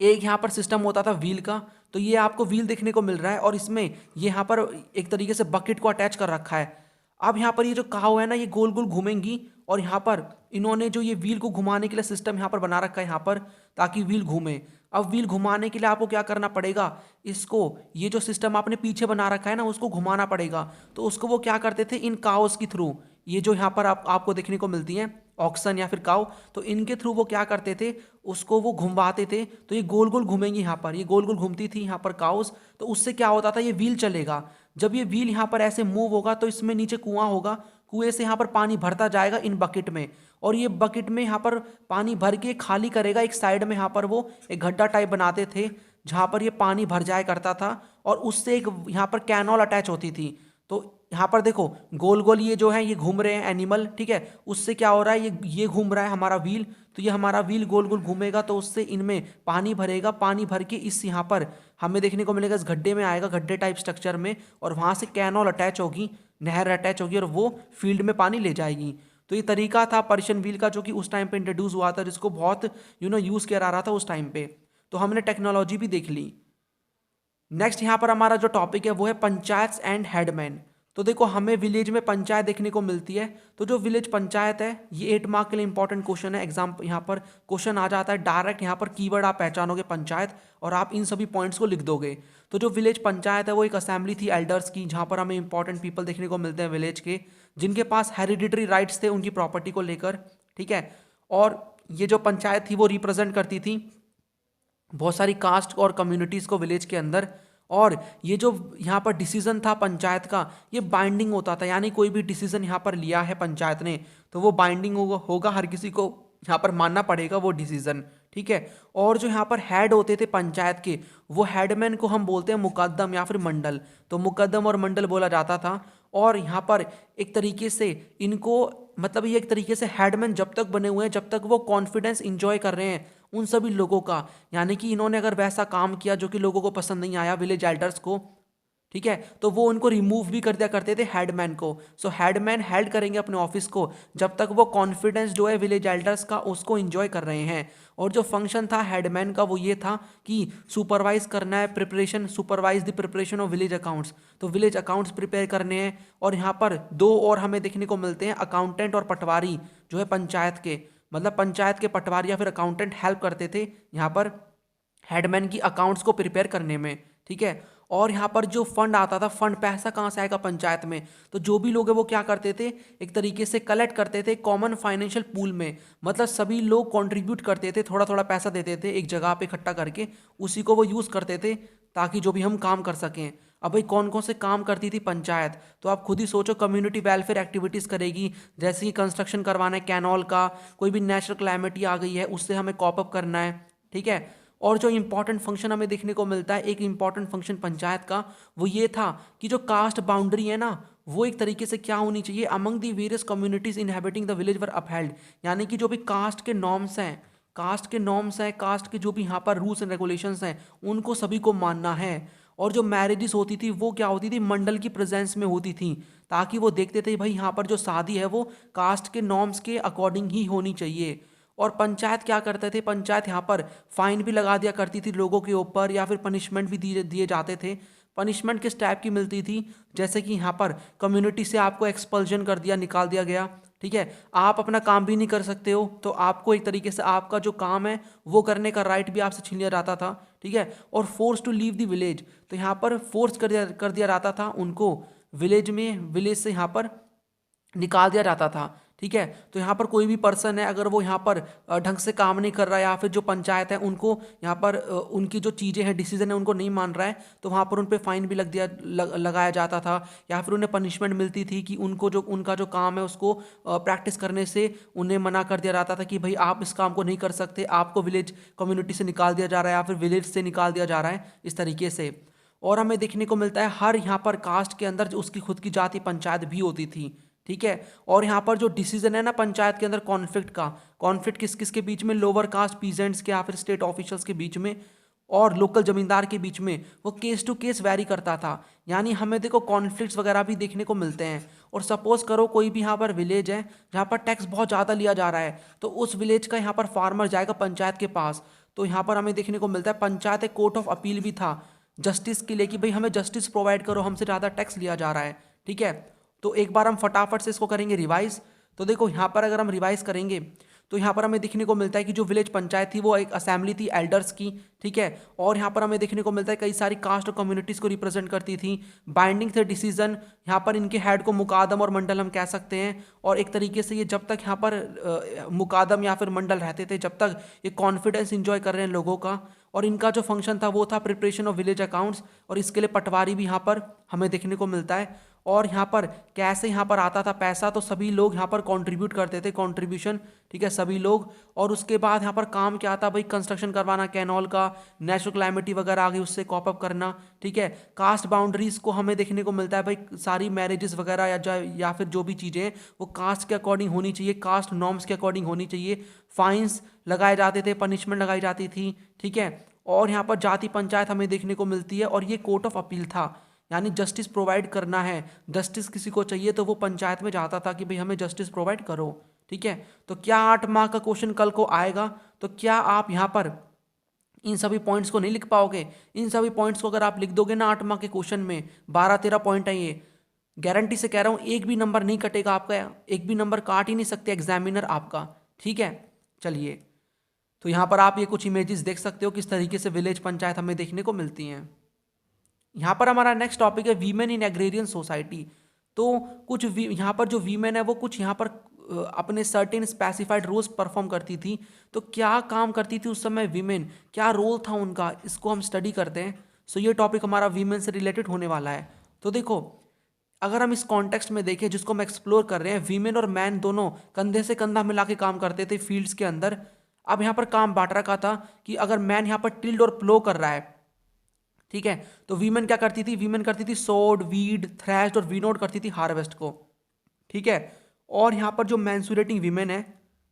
एक यहाँ पर सिस्टम होता था व्हील का। तो ये आपको व्हील देखने को मिल रहा है और इसमें ये यहाँ पर एक तरीके से बकेट को अटैच कर रखा है। अब यहाँ पर ये जो काव है ना, ये गोल गोल घूमेंगी और यहाँ पर इन्होंने जो ये व्हील को घुमाने के लिए सिस्टम यहाँ पर बना रखा है यहाँ पर, ताकि व्हील घूमे। अब व्हील घुमाने के लिए आपको क्या करना पड़ेगा, इसको ये जो सिस्टम आपने पीछे बना रखा है ना, उसको घुमाना पड़ेगा। तो उसको वो क्या करते थे, इन काउस के थ्रू, ये जो यहाँ पर आपको देखने को मिलती हैं ऑक्सन या फिर काउ, तो इनके थ्रू वो क्या करते थे, उसको वो घुमाते थे। तो ये गोल गोल घूमेंगी यहाँ पर, ये गोल गोल घूमती थी यहाँ पर काउस। तो उससे क्या होता था, ये व्हील चलेगा। जब ये व्हील यहाँ पर ऐसे मूव होगा तो इसमें नीचे कुआं होगा, कुएं से यहाँ पर पानी भरता जाएगा इन बकेट में, और ये बकेट में यहाँ पर पानी भर के खाली करेगा। एक साइड में यहाँ पर वो एक गड्ढा टाइप बनाते थे जहाँ पर ये पानी भर जाया करता था, और उससे एक यहाँ पर कैनॉल अटैच होती थी। तो यहाँ पर देखो, गोल गोल ये जो है ये घूम रहे हैं एनिमल। ठीक है, उससे क्या हो रहा है, ये घूम रहा है हमारा व्हील। तो ये हमारा व्हील गोल गोल घूमेगा, तो उससे इनमें पानी भरेगा। पानी भर के इस यहाँ पर हमें देखने को मिलेगा, इस गड्ढे में आएगा, गड्ढे टाइप स्ट्रक्चर में, और वहाँ से कैनॉल अटैच होगी, नहर अटैच होगी, और वो फील्ड में पानी ले जाएगी। तो ये तरीका था पर्शियन व्हील का, जो कि उस टाइम पे इंट्रोड्यूस हुआ था, जिसको बहुत यूज़ किया जा रहा था उस टाइम पे। तो हमने टेक्नोलॉजी भी देख ली। नेक्स्ट यहाँ पर हमारा जो टॉपिक है वो है पंचायत एंड हेडमैन। तो देखो, हमें विलेज में पंचायत देखने को मिलती है। तो जो विलेज पंचायत है, ये 8 मार्क के लिए इंपॉर्टेंट क्वेश्चन है। एग्जाम यहाँ पर क्वेश्चन आ जाता है डायरेक्ट, यहाँ पर कीवर्ड आप पहचानोगे पंचायत, और आप इन सभी पॉइंट्स को लिख दोगे। तो जो विलेज पंचायत है वो एक असेंबली थी एल्डर्स की, जहाँ पर हमें इंपॉर्टेंट पीपल देखने को मिलते हैं विलेज के, जिनके पास हेरिडिटरी राइट्स थे उनकी प्रॉपर्टी को लेकर। ठीक है, और ये जो पंचायत थी वो रिप्रेजेंट करती थी बहुत सारी कास्ट और कम्युनिटीज़ को विलेज के अंदर। और ये जो यहाँ पर डिसीजन था पंचायत का, ये बाइंडिंग होता था, यानी कोई भी डिसीजन यहाँ पर लिया है पंचायत ने तो वो बाइंडिंग होगा, हर किसी को यहाँ पर मानना पड़ेगा वो डिसीजन। ठीक है, और जो यहाँ पर हेड होते थे पंचायत के, वो हेडमैन को हम बोलते हैं मुकद्दम या फिर मंडल। तो मुकद्दम और मंडल बोला जाता था। और यहाँ पर एक तरीके से इनको, मतलब ये एक तरीके से हेडमैन जब तक बने हुए हैं जब तक वो कॉन्फिडेंस इंजॉय कर रहे हैं उन सभी लोगों का, यानी कि इन्होंने अगर वैसा काम किया जो कि लोगों को पसंद नहीं आया, विलेज एल्डर्स को, ठीक है, तो वो उनको रिमूव भी कर दिया करते थे हेडमैन को। सो हेडमैन हेल्ड करेंगे अपने ऑफिस को जब तक वो कॉन्फिडेंस जो है विलेज एल्डर्स का उसको एंजॉय कर रहे हैं। और जो फंक्शन था हेडमैन का वो ये था कि सुपरवाइज करना है preparation, supervise the preparation of village accounts. तो विलेज अकाउंट्स प्रिपेयर करने हैं। और यहाँ पर 2 और हमें देखने को मिलते हैं, अकाउंटेंट और पटवारी, जो है पंचायत के, मतलब पंचायत के पटवारी या फिर अकाउंटेंट हेल्प करते थे यहाँ पर हेडमैन की अकाउंट्स को प्रिपेयर करने में। ठीक है, और यहाँ पर जो फंड आता था, फंड पैसा कहाँ से आएगा पंचायत में, तो जो भी लोग हैं वो क्या करते थे, एक तरीके से कलेक्ट करते थे कॉमन फाइनेंशियल पूल में। मतलब सभी लोग कंट्रीब्यूट करते थे, थोड़ा थोड़ा पैसा देते थे एक जगह पे इकट्ठा करके, उसी को वो यूज़ करते थे ताकि जो भी हम काम कर सकें। अब भाई कौन कौन से काम करती थी पंचायत, तो आप खुद ही सोचो। कम्युनिटी वेलफेयर एक्टिविटीज़ करेगी, जैसे कि कंस्ट्रक्शन करवाना है कैनॉल का, कोई भी नेचुरल क्लाइमेटी आ गई है उससे हमें कॉप अप करना है। ठीक है, और जो इंपॉर्टेंट फंक्शन हमें देखने को मिलता है, एक इंपॉर्टेंट फंक्शन पंचायत का वो ये था कि जो कास्ट बाउंड्री है ना, वो एक तरीके से क्या होनी चाहिए, among the various communities inhabiting the village were upheld. यानी कि जो भी कास्ट के नॉर्म्स हैं, कास्ट के नॉर्म्स हैं, कास्ट के जो भी यहाँ पर रूल्स एंड रेगुलेशंस हैं उनको सभी को मानना है। और जो मैरिजेस होती थी वो क्या होती थी, मंडल की प्रेजेंस में होती थी, ताकि वो देखते थे भाई यहाँ पर जो शादी है वो कास्ट के नॉर्म्स के अकॉर्डिंग ही होनी चाहिए। और पंचायत क्या करते थे, पंचायत यहाँ पर फाइन भी लगा दिया करती थी लोगों के ऊपर, या फिर पनिशमेंट भी दिए दिए जाते थे। पनिशमेंट किस टाइप की मिलती थी, जैसे कि यहाँ पर कम्युनिटी से आपको एक्सपल्जन कर दिया, निकाल दिया गया, ठीक है। आप अपना काम भी नहीं कर सकते हो, तो आपको एक तरीके से आपका जो काम है वो करने का राइट भी आपसे छीन लिया जाता था, ठीक है। और force to leave the village, तो यहाँ पर फोर्स कर दिया जाता था उनको विलेज में, विलेज से यहाँ पर निकाल दिया जाता था, ठीक है। तो यहाँ पर कोई भी पर्सन है अगर वो यहाँ पर ढंग से काम नहीं कर रहा है, या फिर जो पंचायत है उनको यहाँ पर उनकी जो चीज़ें हैं, डिसीजन है, उनको नहीं मान रहा है, तो वहाँ पर उन पर फाइन भी लगाया जाता था, या फिर उन्हें पनिशमेंट मिलती थी कि उनका जो काम है उसको प्रैक्टिस करने से उन्हें मना कर दिया जाता था कि भाई आप इस काम को नहीं कर सकते, आपको विलेज कम्युनिटी से निकाल दिया जा रहा है, या फिर विलेज से निकाल दिया जा रहा है, इस तरीके से। और हमें देखने को मिलता है हर यहाँ पर कास्ट के अंदर जो उसकी खुद की जाति पंचायत भी होती थी, ठीक है। और यहाँ पर जो डिसीजन है ना पंचायत के अंदर कॉन्फ्लिक्ट का, कॉन्फ्लिक्ट किस किस के बीच में, लोअर कास्ट पीजेंट्स के या फिर स्टेट ऑफिशियल्स के बीच में और लोकल जमींदार के बीच में, वो केस टू केस वैरी करता था। यानी हमें देखो कॉन्फ्लिक्ट्स वगैरह भी देखने को मिलते हैं। और सपोज करो कोई भी यहाँ पर विलेज है जहाँ पर टैक्स बहुत ज़्यादा लिया जा रहा है, तो उस विलेज का यहाँ पर फार्मर जाएगा पंचायत के पास, तो यहाँ पर हमें देखने को मिलता है पंचायत एक कोर्ट ऑफ अपील भी था जस्टिस के लिए कि भाई हमें जस्टिस प्रोवाइड करो, हमसे ज़्यादा टैक्स लिया जा रहा है, ठीक है। तो एक बार हम फटाफट से इसको करेंगे रिवाइज। तो देखो यहाँ पर अगर हम रिवाइज करेंगे तो यहाँ पर हमें देखने को मिलता है कि जो विलेज पंचायत थी वो एक असेंबली थी एल्डर्स की, ठीक है। और यहाँ पर हमें देखने को मिलता है कई सारी कास्ट और कम्युनिटीज़ को रिप्रेजेंट करती थी। बाइंडिंग थे डिसीजन, यहाँ पर इनके हेड को मुकादम और मंडल हम कह सकते हैं। और एक तरीके से ये जब तक यहाँ पर मुकादम या फिर मंडल रहते थे, जब तक ये कॉन्फिडेंस इंजॉय कर रहे हैं लोगों का। और इनका जो फंक्शन था वो था प्रिपरेशन ऑफ विलेज अकाउंट्स, और इसके लिए पटवारी भी यहाँ पर हमें देखने को मिलता है। और यहाँ पर कैसे यहाँ पर आता था पैसा, तो सभी लोग यहाँ पर कंट्रीब्यूट करते थे, कंट्रीब्यूशन, ठीक है, सभी लोग। और उसके बाद यहाँ पर काम क्या आता भाई, कंस्ट्रक्शन करवाना कैनॉल का, नेचुरल क्लाइमेटी वगैरह आ गई उससे कॉप अप करना, ठीक है। कास्ट बाउंड्रीज को हमें देखने को मिलता है भाई, सारी मैरिजेस वगैरह या फिर जो भी चीज़ें हैं वो कास्ट के अकॉर्डिंग होनी चाहिए, कास्ट नॉर्म्स के अकॉर्डिंग होनी चाहिए। फाइन्स लगाए जाते थे, पनिशमेंट लगाई जाती थी, ठीक है। और यहाँ पर जाति पंचायत हमें देखने को मिलती है, और ये कोर्ट ऑफ अपील था, यानी जस्टिस प्रोवाइड करना है, जस्टिस किसी को चाहिए तो वो पंचायत में जाता था कि भाई हमें जस्टिस प्रोवाइड करो, ठीक है। तो क्या 8 मार्क का क्वेश्चन कल को आएगा, तो क्या आप यहाँ पर इन सभी पॉइंट्स को नहीं लिख पाओगे? इन सभी पॉइंट्स को अगर आप लिख दोगे ना 8 मार्क के क्वेश्चन में, 12-13 पॉइंट है ये, गारंटी से कह रहा हूँ एक भी नंबर नहीं कटेगा आपका, एक भी नंबर काट ही नहीं सकते एग्जामिनर आपका, ठीक है। चलिए, तो यहाँ पर आप ये कुछ इमेजेस देख सकते हो किस तरीके से विलेज पंचायत हमें देखने को मिलती हैं। यहाँ पर हमारा नेक्स्ट टॉपिक है वीमेन इन एग्रेरियन सोसाइटी। तो कुछ यहाँ पर जो वीमेन है वो कुछ यहाँ पर अपने सर्टेन स्पेसिफाइड रोल्स परफॉर्म करती थी। तो क्या काम करती थी उस समय वीमेन, क्या रोल था उनका, इसको हम स्टडी करते हैं। सो ये टॉपिक हमारा वीमेन से रिलेटेड होने वाला है। तो देखो, अगर हम इस कॉन्टेक्स्ट में देखें जिसको हम एक्सप्लोर कर रहे हैं, वीमेन और मैन दोनों कंधे से कंधा मिला के काम करते थे फील्ड्स के अंदर। अब यहाँ पर काम बांट रखा था कि अगर मैन यहाँ पर टिल्ड और प्लो कर रहा है, ठीक है, तो वीमेन क्या करती थी, वीमेन करती थी सोड, वीड, थ्रैश्ड और विनोड करती थी हार्वेस्ट को, ठीक है। और यहाँ पर जो मैंसुरेटिंग वीमेन है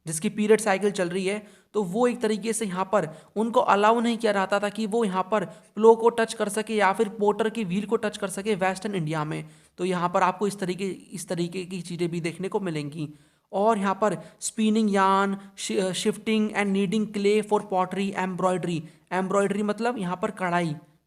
जिसकी पीरियड साइकिल चल रही है, तो वो एक तरीके से यहाँ पर उनको अलाउ नहीं किया जाता था कि वो यहाँ पर प्लो को टच कर सके या फिर पोटर की व्हील को टच कर सके वेस्टर्न इंडिया में। तो यहाँ पर आपको इस तरीके की चीज़ें भी देखने को मिलेंगी। और यहाँ पर spinning yarn, shifting and kneading clay for pottery, embroidery, embroidery मतलब यहाँ पर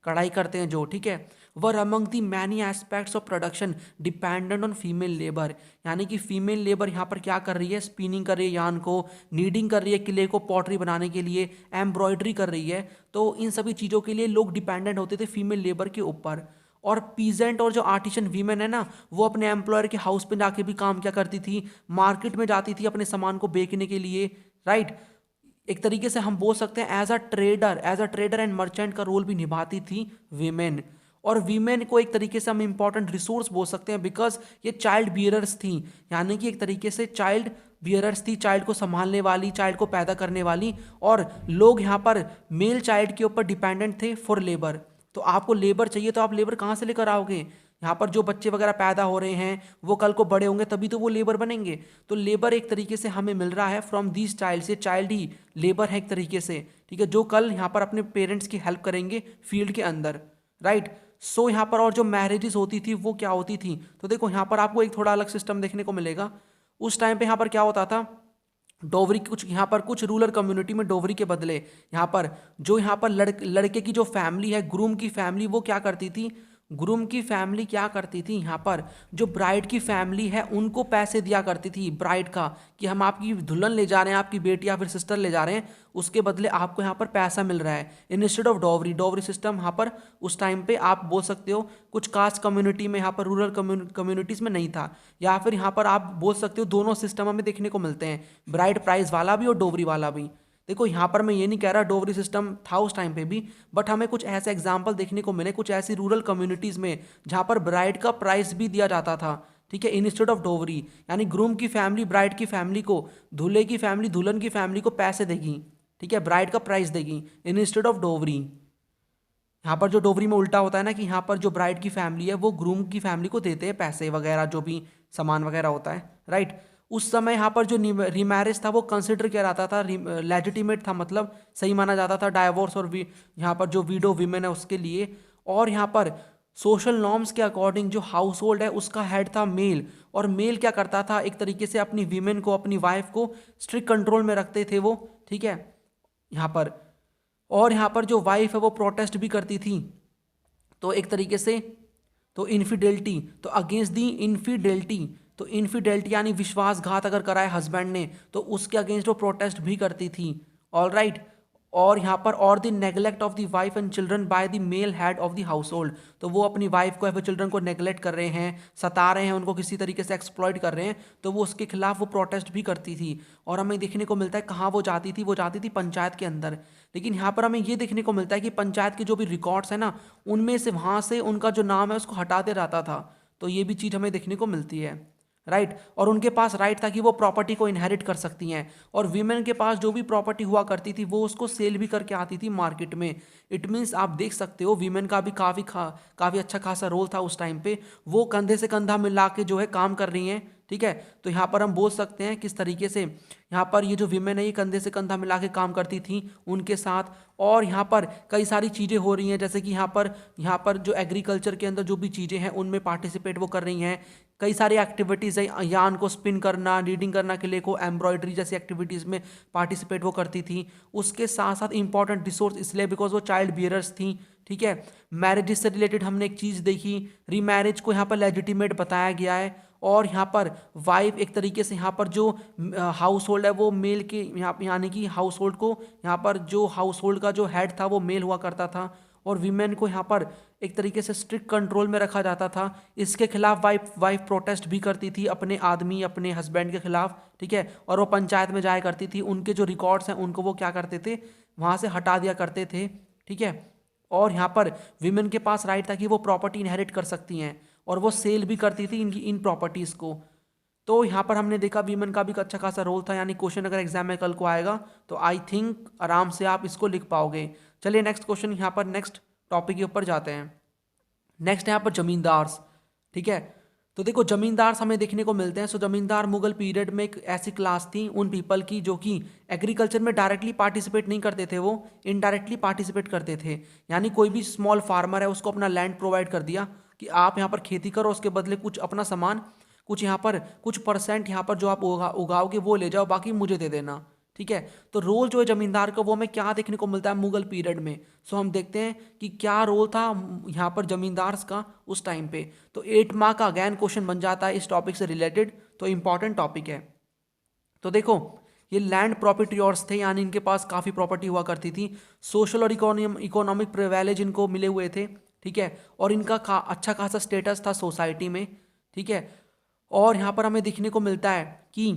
कढ़ाई करते हैं जो, ठीक है। Were among the many aspects of production dependent on female labour, यानी कि फीमेल लेबर यहाँ पर क्या कर रही है, स्पिनिंग कर रही है यार्न को, नीडिंग कर रही है क्ले को पॉटरी बनाने के लिए, एम्ब्रॉयडरी कर रही है। तो इन सभी चीज़ों के लिए लोग डिपेंडेंट होते थे फीमेल लेबर के ऊपर। और पीजेंट और जो आर्टिशन वीमेन है ना, वो अपने एम्प्लॉयर के हाउस पे जाके भी काम क्या करती थी, मार्केट में जाती थी अपने सामान को बेचने के लिए, राइट। एक तरीके से हम बोल सकते हैं as a trader and merchant का रोल भी निभाती थी वीमेन। और वीमेन को एक तरीके से हम इंपॉर्टेंट रिसोर्स बोल सकते हैं, बिकॉज ये चाइल्ड बियरर्स थी, यानी कि एक तरीके से चाइल्ड बियरर्स थी, चाइल्ड को संभालने वाली, चाइल्ड को पैदा करने वाली। और लोग यहाँ पर मेल चाइल्ड के ऊपर डिपेंडेंट थे फॉर लेबर। तो आपको लेबर चाहिए तो आप लेबर कहाँ से लेकर आओगे, यहाँ पर जो बच्चे वगैरह पैदा हो रहे हैं वो कल को बड़े होंगे तभी तो वो लेबर बनेंगे। तो लेबर एक तरीके से हमें मिल रहा है फ्रॉम दीज चाइल्ड, से चाइल्ड ही लेबर है एक तरीके से, ठीक है, जो कल यहाँ पर अपने पेरेंट्स की हेल्प करेंगे फील्ड के अंदर, राइट। सो यहाँ पर और जो मैरिजेस होती थी वो क्या होती थी, तो देखो यहाँ पर आपको एक थोड़ा अलग सिस्टम देखने को मिलेगा। उस टाइम पे यहाँ पर क्या होता था, डोवरी कुछ यहाँ पर कुछ रूरल कम्युनिटी में डोवरी के बदले यहाँ पर जो यहाँ पर लड़के की जो फैमिली है, ग्रूम की फैमिली, वो क्या करती थी, ग्रूम की फैमिली क्या करती थी, यहाँ पर जो ब्राइड की फैमिली है उनको पैसे दिया करती थी ब्राइड का, कि हम आपकी दुल्हन ले जा रहे हैं, आपकी बेटी या फिर सिस्टर ले जा रहे हैं, उसके बदले आपको यहाँ पर पैसा मिल रहा है instead of dowry. Dowry system यहाँ पर उस टाइम पे आप बोल सकते हो कुछ कास्ट कम्युनिटी में, यहाँ पर रूरल कम्युनिटीज़ में नहीं था, या फिर यहाँ पर आप बोल सकते हो दोनों सिस्टम हमें देखने को मिलते हैं, ब्राइड प्राइस वाला भी और डोवरी वाला भी। देखो यहाँ पर मैं ये नहीं कह रहा डोवरी सिस्टम था उस टाइम पे भी, बट हमें कुछ ऐसे एग्जाम्पल देखने को मिले कुछ ऐसी रूरल कम्युनिटीज़ में जहाँ पर ब्राइड का प्राइस भी दिया जाता था, ठीक है, इंस्टेड ऑफ डोवरी। यानी ग्रूम की फैमिली ब्राइड की फैमिली को, दूल्हे की फैमिली दुल्हन की फैमिली को पैसे देगी, ठीक है, ब्राइड का प्राइस देगी इंस्टेड ऑफ डोवरी। यहाँ पर जो डोवरी में उल्टा होता है ना, कि यहाँ पर जो ब्राइड की फैमिली है वो ग्रूम की फैमिली को देते हैं पैसे वगैरह, जो भी सामान वगैरह होता है, राइट। उस समय यहाँ पर जो रीमैरिज था वो कंसिडर किया जाता था, लेजिटिमेट था, मतलब सही माना जाता था डाइवोर्स और यहाँ पर जो विडो वीमेन है उसके लिए। और यहाँ पर सोशल नॉर्म्स के अकॉर्डिंग जो हाउस होल्ड है उसका हेड था मेल, और मेल क्या करता था, एक तरीके से अपनी वीमेन को, अपनी वाइफ को स्ट्रिक्ट कंट्रोल में रखते थे वो, ठीक है, यहाँ पर। और यहाँ पर जो वाइफ है वो प्रोटेस्ट भी करती थी, तो एक तरीके से तो इनफिडेलिटी, तो अगेंस्ट दी इनफिडेलिटी, तो इनफिडेलिटी यानी विश्वासघात अगर करा है हस्बैंड ने तो उसके अगेंस्ट वो प्रोटेस्ट भी करती थी, ऑल राइट। और यहाँ पर और the neglect of the wife and children by the male head of the household, तो वो अपनी वाइफ को या फिर चिल्ड्रन को नेग्लेक्ट कर रहे हैं, सता रहे हैं, उनको किसी तरीके से एक्सप्लॉइट कर रहे हैं, तो वो उसके खिलाफ वो प्रोटेस्ट भी करती थी। और हमें देखने को मिलता है कहाँ वो जाती थी, वो जाती थी पंचायत के अंदर। लेकिन यहाँ पर हमें ये देखने को मिलता है कि पंचायत के जो भी रिकॉर्ड्स हैं ना, उनमें से वहाँ से उनका जो नाम है उसको हटा दे जाता था, तो ये भी चीज़ हमें देखने को मिलती है, राइट। और उनके पास राइट था कि वो प्रॉपर्टी को इनहेरिट कर सकती हैं, और वीमेन के पास जो भी प्रॉपर्टी हुआ करती थी वो उसको सेल भी करके आती थी मार्केट में। इट मीन्स आप देख सकते हो वीमेन का भी काफ़ी अच्छा खासा रोल था उस टाइम पे, वो कंधे से कंधा मिला के जो है काम कर रही हैं, ठीक है। तो यहाँ पर हम बोल सकते हैं किस तरीके से यहाँ पर ये जो विमेन है ये कंधे से कंधा मिला के काम करती थी उनके साथ। और यहाँ पर कई सारी चीज़ें हो रही हैं, जैसे कि यहाँ पर जो एग्रीकल्चर के अंदर जो भी चीज़ें हैं उनमें पार्टिसिपेट वो कर रही हैं। कई सारी एक्टिविटीज़ है, यान को स्पिन करना, रीडिंग करना के लिए को एम्ब्रॉयडरी जैसी एक्टिविटीज़ में पार्टिसिपेट वो करती थी। उसके साथ साथ इंपॉर्टेंट रिसोर्स इसलिए बिकॉज वो चाइल्ड बियरर्स थी, ठीक है। मैरिजेस से रिलेटेड हमने एक चीज़ देखी, रीमैरिज को यहाँ पर लेजिटिमेट बताया गया है। और यहाँ पर वाइफ एक तरीके से यहाँ पर जो हाउस होल्ड है वो मेल के यानी कि हाउस होल्ड को यहाँ पर जो हाउस होल्ड का जो हेड था वो मेल हुआ करता था, और वीमेन को यहाँ पर एक तरीके से स्ट्रिक्ट कंट्रोल में रखा जाता था। इसके खिलाफ वाइफ प्रोटेस्ट भी करती थी अपने आदमी, अपने हस्बैंड के खिलाफ, ठीक है। और वो पंचायत में जाया करती थी, उनके जो रिकॉर्ड्स हैं उनको वो क्या करते थे, वहाँ से हटा दिया करते थे, ठीक है। और यहाँ पर विमेन के पास राइट था कि वो प्रॉपर्टी इनहेरिट कर सकती हैं, और वो सेल भी करती थी इन प्रॉपर्टीज़ को। तो यहाँ पर हमने देखा वीमेन का भी अच्छा खासा रोल था, यानी क्वेश्चन अगर एग्जाम में कल को आएगा तो आई थिंक आराम से आप इसको लिख पाओगे। चलिए नेक्स्ट क्वेश्चन, यहाँ पर नेक्स्ट टॉपिक के ऊपर जाते हैं। नेक्स्ट यहाँ पर जमींदार्स, ठीक है। तो देखो जमींदार्स हमें देखने को मिलते हैं। सो जमींदार मुगल पीरियड में एक ऐसी क्लास थी उन पीपल की जो कि एग्रीकल्चर में डायरेक्टली पार्टिसिपेट नहीं करते थे, वो इनडायरेक्टली पार्टिसिपेट करते थे। यानी कोई भी स्मॉल फार्मर है उसको अपना लैंड प्रोवाइड कर दिया कि आप यहाँ पर खेती करो, उसके बदले कुछ अपना सामान, कुछ यहाँ पर कुछ परसेंट यहाँ पर जो आप उगाओगे वो ले जाओ, बाकी मुझे दे देना, ठीक है। तो रोल जो है जमींदार का वो हमें क्या देखने को मिलता है मुगल पीरियड में। सो हम देखते हैं कि क्या रोल था यहाँ पर जमींदार्स का उस टाइम पे। तो 8 मार्क का अगैन क्वेश्चन बन जाता है इस टॉपिक से रिलेटेड, तो इंपॉर्टेंट टॉपिक है। तो देखो ये लैंड प्रॉपर्टीयर्स थे, यानी इनके पास काफ़ी प्रॉपर्टी हुआ करती थी। सोशल और इकोनॉमिक प्रिविलेज इनको मिले हुए थे, ठीक है। और इनका अच्छा खासा स्टेटस था सोसाइटी में, ठीक है। और यहाँ पर हमें देखने को मिलता है कि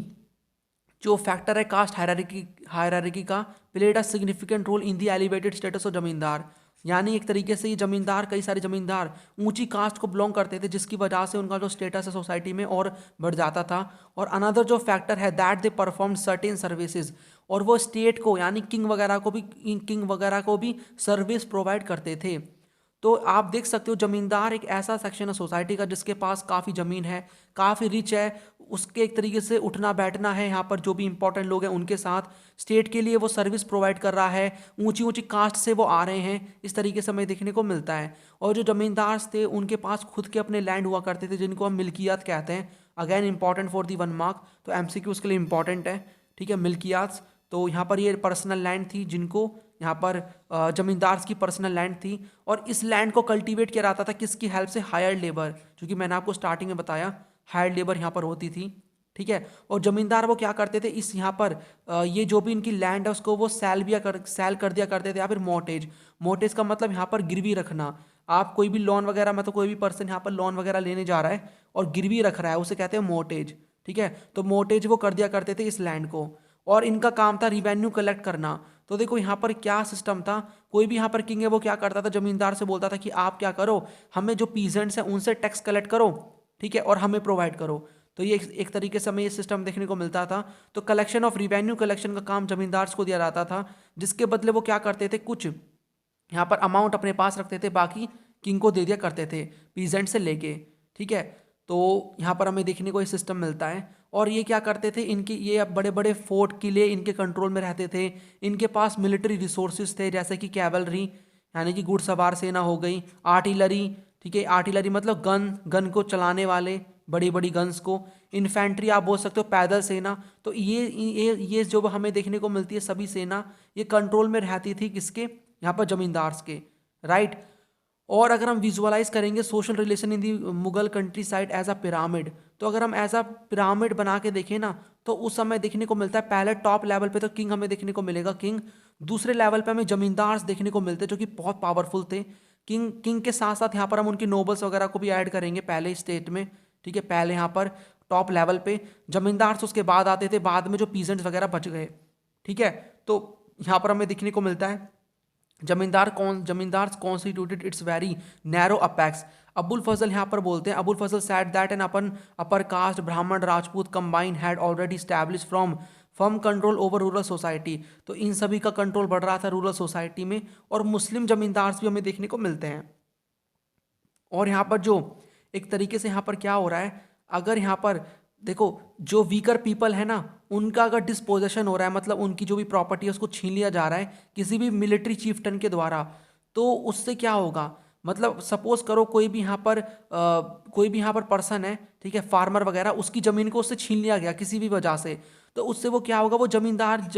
जो फैक्टर है कास्ट हायरार्की का played a significant role in the elevated status of zamindar. यानी एक तरीके से ये जमींदार, कई सारे जमींदार ऊंची कास्ट को बिलोंग करते थे, जिसकी वजह से उनका जो स्टेटस है सोसाइटी में और बढ़ जाता था। और अनदर जो फैक्टर है that they perform certain services, और वो स्टेट को यानी किंग वगैरह को भी सर्विस प्रोवाइड करते थे। तो आप देख सकते हो जमींदार एक ऐसा सेक्शन है सोसाइटी का जिसके पास काफ़ी ज़मीन है, काफ़ी रिच है, उसके एक तरीके से उठना बैठना है यहाँ पर जो भी इंपॉर्टेंट लोग हैं उनके साथ, स्टेट के लिए वो सर्विस प्रोवाइड कर रहा है, ऊंची ऊंची कास्ट से वो आ रहे हैं, इस तरीके से हमें देखने को मिलता है। और जो जमींदार थे उनके पास खुद के अपने लैंड हुआ करते थे जिनको हम मिल्कियात कहते हैं। Again important for the 1 mark, तो एमसीक्यू उसके लिए इंपॉर्टेंट है। ठीक है, मिल्कियात, तो यहाँ पर ये पर्सनल लैंड थी जिनको यहाँ पर जमींदार की पर्सनल लैंड थी। और इस लैंड को कल्टीवेट किया जाता था किसकी हेल्प से? हायर्ड लेबर, क्योंकि मैंने आपको स्टार्टिंग में बताया हायर्ड लेबर यहाँ पर होती थी। ठीक है, और जमींदार वो क्या करते थे, इस यहाँ पर ये जो भी इनकी लैंड है उसको वो सेल कर दिया करते थे, या फिर मोर्टेज। मोर्टेज का मतलब यहाँ पर गिरवी रखना। आप कोई भी लोन वगैरह, मतलब कोई भी पर्सन यहाँ पर लोन वगैरह लेने जा रहा है और गिरवी रख रहा है, उसे कहते हैं मोर्टेज। ठीक है, तो मोर्टेज वो कर दिया करते थे इस लैंड को। और इनका काम था रिवेन्यू कलेक्ट करना। तो देखो यहाँ पर क्या सिस्टम था, कोई भी यहाँ पर किंग है वो क्या करता था, जमींदार से बोलता था कि आप क्या करो, हमें जो पीजेंट्स हैं उनसे टैक्स कलेक्ट करो, ठीक है, और हमें प्रोवाइड करो। तो ये एक तरीके से हमें ये सिस्टम देखने को मिलता था। तो कलेक्शन ऑफ रिवेन्यू कलेक्शन का काम जमींदार को दिया जाता था, जिसके बदले वो क्या करते थे, कुछ यहाँ पर अमाउंट अपने पास रखते थे, बाकी किंग को दे दिया करते थे पीजेंट से लेके। ठीक है, तो यहाँ पर हमें देखने को ये सिस्टम मिलता है। और ये क्या करते थे, इनकी ये अब बड़े बड़े फोर्ट किले इनके कंट्रोल में रहते थे। इनके पास मिलिट्री रिसोर्सेज थे, जैसे कि कैवलरी यानी कि घुड़सवार सेना हो गई, आर्टिलरी, ठीक है, आर्टिलरी मतलब गन को चलाने वाले, बड़ी बड़ी गन्स को, इन्फेंट्री आप बोल सकते हो पैदल सेना। तो ये जो हमें देखने को मिलती है सभी सेना, ये कंट्रोल में रहती थी किसके, यहाँ पर जमींदार्स के, राइट। और अगर हम विजुअलाइज करेंगे social relation in the Mughal countryside as a pyramid, तो अगर हम एज अ पिरामिड बना के देखें ना, तो उस समय देखने को मिलता है पहले टॉप लेवल पे तो किंग हमें देखने को मिलेगा, किंग। दूसरे लेवल पे हमें जमींदार देखने को मिलते जो कि बहुत पावरफुल थे। किंग के साथ साथ यहाँ पर हम उनकी नोबल्स वगैरह को भी ऐड करेंगे पहले स्टेट में। ठीक है, पहले यहाँ पर टॉप लेवल पे जमींदार उसके बाद आते थे, बाद में जो पीजेंट्स वगैरह बच गए। ठीक है, तो यहाँ पर हमें देखने को मिलता है zamindar constituted its very narrow apex. Abul Fazl यहाँ पर बोलते हैं, Abul Fazl said that an upon upper caste Brahmin Rajput combine had already establish from firm control over rural society. तो इन सभी का कंट्रोल बढ़ रहा था रूरल सोसाइटी में। और मुस्लिम जमींदार भी हमें देखने को मिलते हैं। और यहाँ पर जो एक तरीके से यहाँ पर क्या हो रहा है, अगर यहाँ पर देखो जो वीकर पीपल है ना, उनका अगर डिस्पोजेशन हो रहा है, मतलब उनकी जो भी प्रॉपर्टी है उसको छीन लिया जा रहा है किसी भी मिलिट्री चीफ्टन के द्वारा, तो उससे क्या होगा, मतलब सपोज करो कोई भी यहाँ पर पर्सन है, ठीक है, फार्मर वगैरह, उसकी ज़मीन को उससे छीन लिया गया किसी भी वजह से, तो उससे वो क्या होगा, वो जमींदार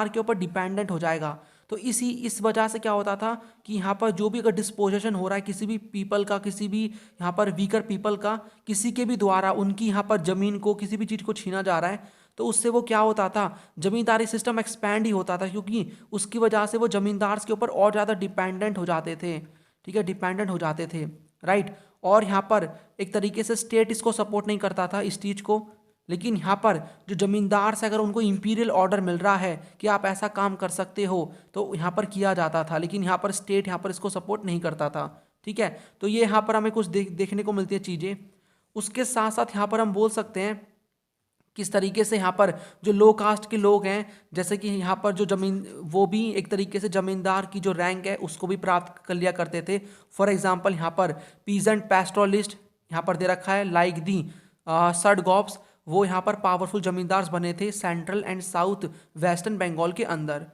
के ऊपर डिपेंडेंट हो जाएगा। तो इस वजह से क्या होता था कि यहाँ पर जो भी अगर डिस्पोजेशन हो रहा है किसी भी पीपल का, किसी भी यहाँ पर वीकर पीपल का, किसी के भी द्वारा उनकी यहाँ पर ज़मीन को, किसी भी चीज़ को छीना जा रहा है, तो उससे वो क्या होता था, जमींदारी सिस्टम एक्सपैंड ही होता था, क्योंकि उसकी वजह से वो जमींदार के ऊपर और ज़्यादा डिपेंडेंट हो जाते थे। ठीक है, डिपेंडेंट हो जाते थे, राइट। और यहाँ पर एक तरीके से स्टेट इसको सपोर्ट नहीं करता था इस चीज़ को, लेकिन यहाँ पर जो जमींदार से अगर उनको इंपीरियल ऑर्डर मिल रहा है कि आप ऐसा काम कर सकते हो, तो यहाँ पर किया जाता था, लेकिन यहाँ पर स्टेट यहाँ पर इसको सपोर्ट नहीं करता था। ठीक है, तो ये यहाँ पर हमें कुछ देखने को मिलती है चीज़ें। उसके साथ साथ यहाँ पर हम बोल सकते हैं किस तरीके से यहाँ पर जो लो कास्ट के लोग हैं, जैसे कि यहाँ पर जो वो भी एक तरीके से जमींदार की जो रैंक है उसको भी प्राप्त कर लिया करते थे। फॉर एग्जाम्पल यहाँ पर पीजेंट पैस्टोरलिस्ट यहाँ पर दे रखा है, लाइक दी सडगॉप्स, वो यहाँ पर पावरफुल जमींदार बने थे central and south western Bengal के अंदर।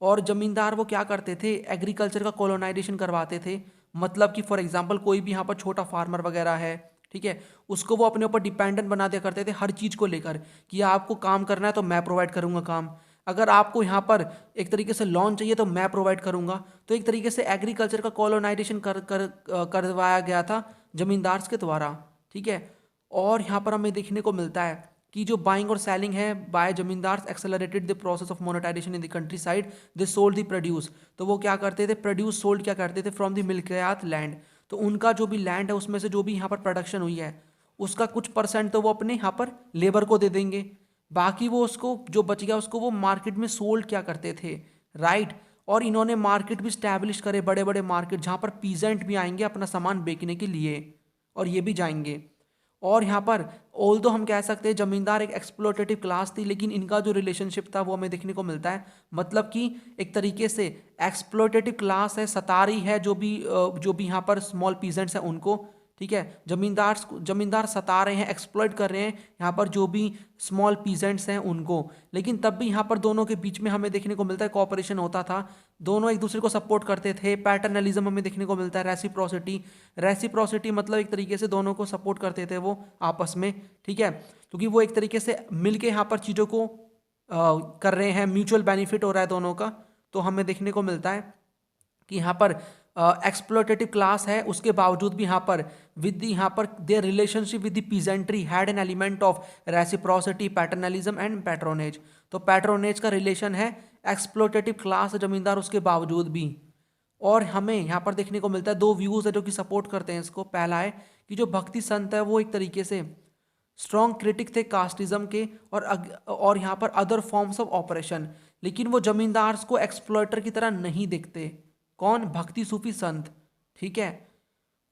और जमींदार वो क्या करते थे, एग्रीकल्चर का कॉलोनाइजेशन करवाते थे, मतलब कि फॉर एग्जांपल कोई भी यहाँ पर छोटा फार्मर वगैरह है, ठीक है, उसको वो अपने ऊपर डिपेंडेंट बना दिया करते थे हर चीज़ को लेकर, कि आपको काम करना है तो मैं प्रोवाइड करूँगा काम, अगर आपको यहाँ पर एक तरीके से लोन चाहिए तो मैं प्रोवाइड करूँगा। तो एक तरीके से एग्रीकल्चर का कॉलोनाइजेशन करवाया गया था जमींदार के द्वारा। ठीक है, और यहाँ पर हमें देखने को मिलता है कि जो बाइंग और सेलिंग है by zamindar accelerated the process of monetisation in the countryside, they sold the produce. तो वो क्या करते थे, प्रोड्यूस सोल्ड क्या करते थे, फ्रॉम द मिल्कियात लैंड। तो उनका जो भी लैंड है उसमें से जो भी यहाँ पर प्रोडक्शन हुई है उसका कुछ परसेंट तो वो अपने यहाँ पर लेबर को दे देंगे, बाकी वो उसको जो बच गया उसको वो मार्केट में सोल्ड क्या करते थे, राइट। और इन्होंने मार्केट भी स्टैब्लिश करे, बड़े बड़े मार्केट जहाँ पर पीजेंट भी आएंगे अपना सामान बेचने के लिए, और ये भी जाएंगे। और यहाँ पर ऑल्दो हम कह सकते हैं जमींदार एक एक्सप्लोटेटिव क्लास थी, लेकिन इनका जो रिलेशनशिप था वो हमें देखने को मिलता है। मतलब कि एक तरीके से एक्सप्लोटेटिव क्लास है, सता रही है जो भी यहाँ पर स्मॉल पीजेंट्स हैं उनको, ठीक है। जमींदार सता रहे हैं, एक्सप्लॉइट कर रहे हैं यहाँ पर जो भी स्मॉल पीजेंट्स हैं उनको, लेकिन तब भी यहाँ पर दोनों के बीच में हमें देखने को मिलता है कोऑपरेशन होता था, दोनों एक दूसरे को सपोर्ट करते थे। पैटर्नलिज्म हमें देखने को मिलता है, रेसिप्रोसिटी मतलब एक तरीके से दोनों को सपोर्ट करते थे वो आपस में, ठीक है, क्योंकि वो एक तरीके से मिलके यहाँ पर चीज़ों को कर रहे हैं, म्यूचुअल बेनिफिट हो रहा है दोनों का। तो हमें देखने को मिलता है कि यहाँ पर एक्सप्लोटेटिव क्लास है, उसके बावजूद भी यहाँ पर their relationship with the peasantry had an element of reciprocity, paternalism and patronage. तो पैट्रोनेज का रिलेशन है, एक्सप्लोटेटिव क्लास जमींदार उसके बावजूद भी। और हमें यहाँ पर देखने को मिलता है दो व्यूज है जो कि सपोर्ट करते हैं इसको। पहला है कि जो भक्ति संत है वो एक तरीके से स्ट्रॉन्ग क्रिटिक थे कास्टिज्म के और यहाँ पर अदर फॉर्म्स ऑफ ऑपरेशन, लेकिन वो जमींदार को एक्सप्लॉइटर की तरह नहीं दिखते। कौन? भक्ति सूफी संत, ठीक है।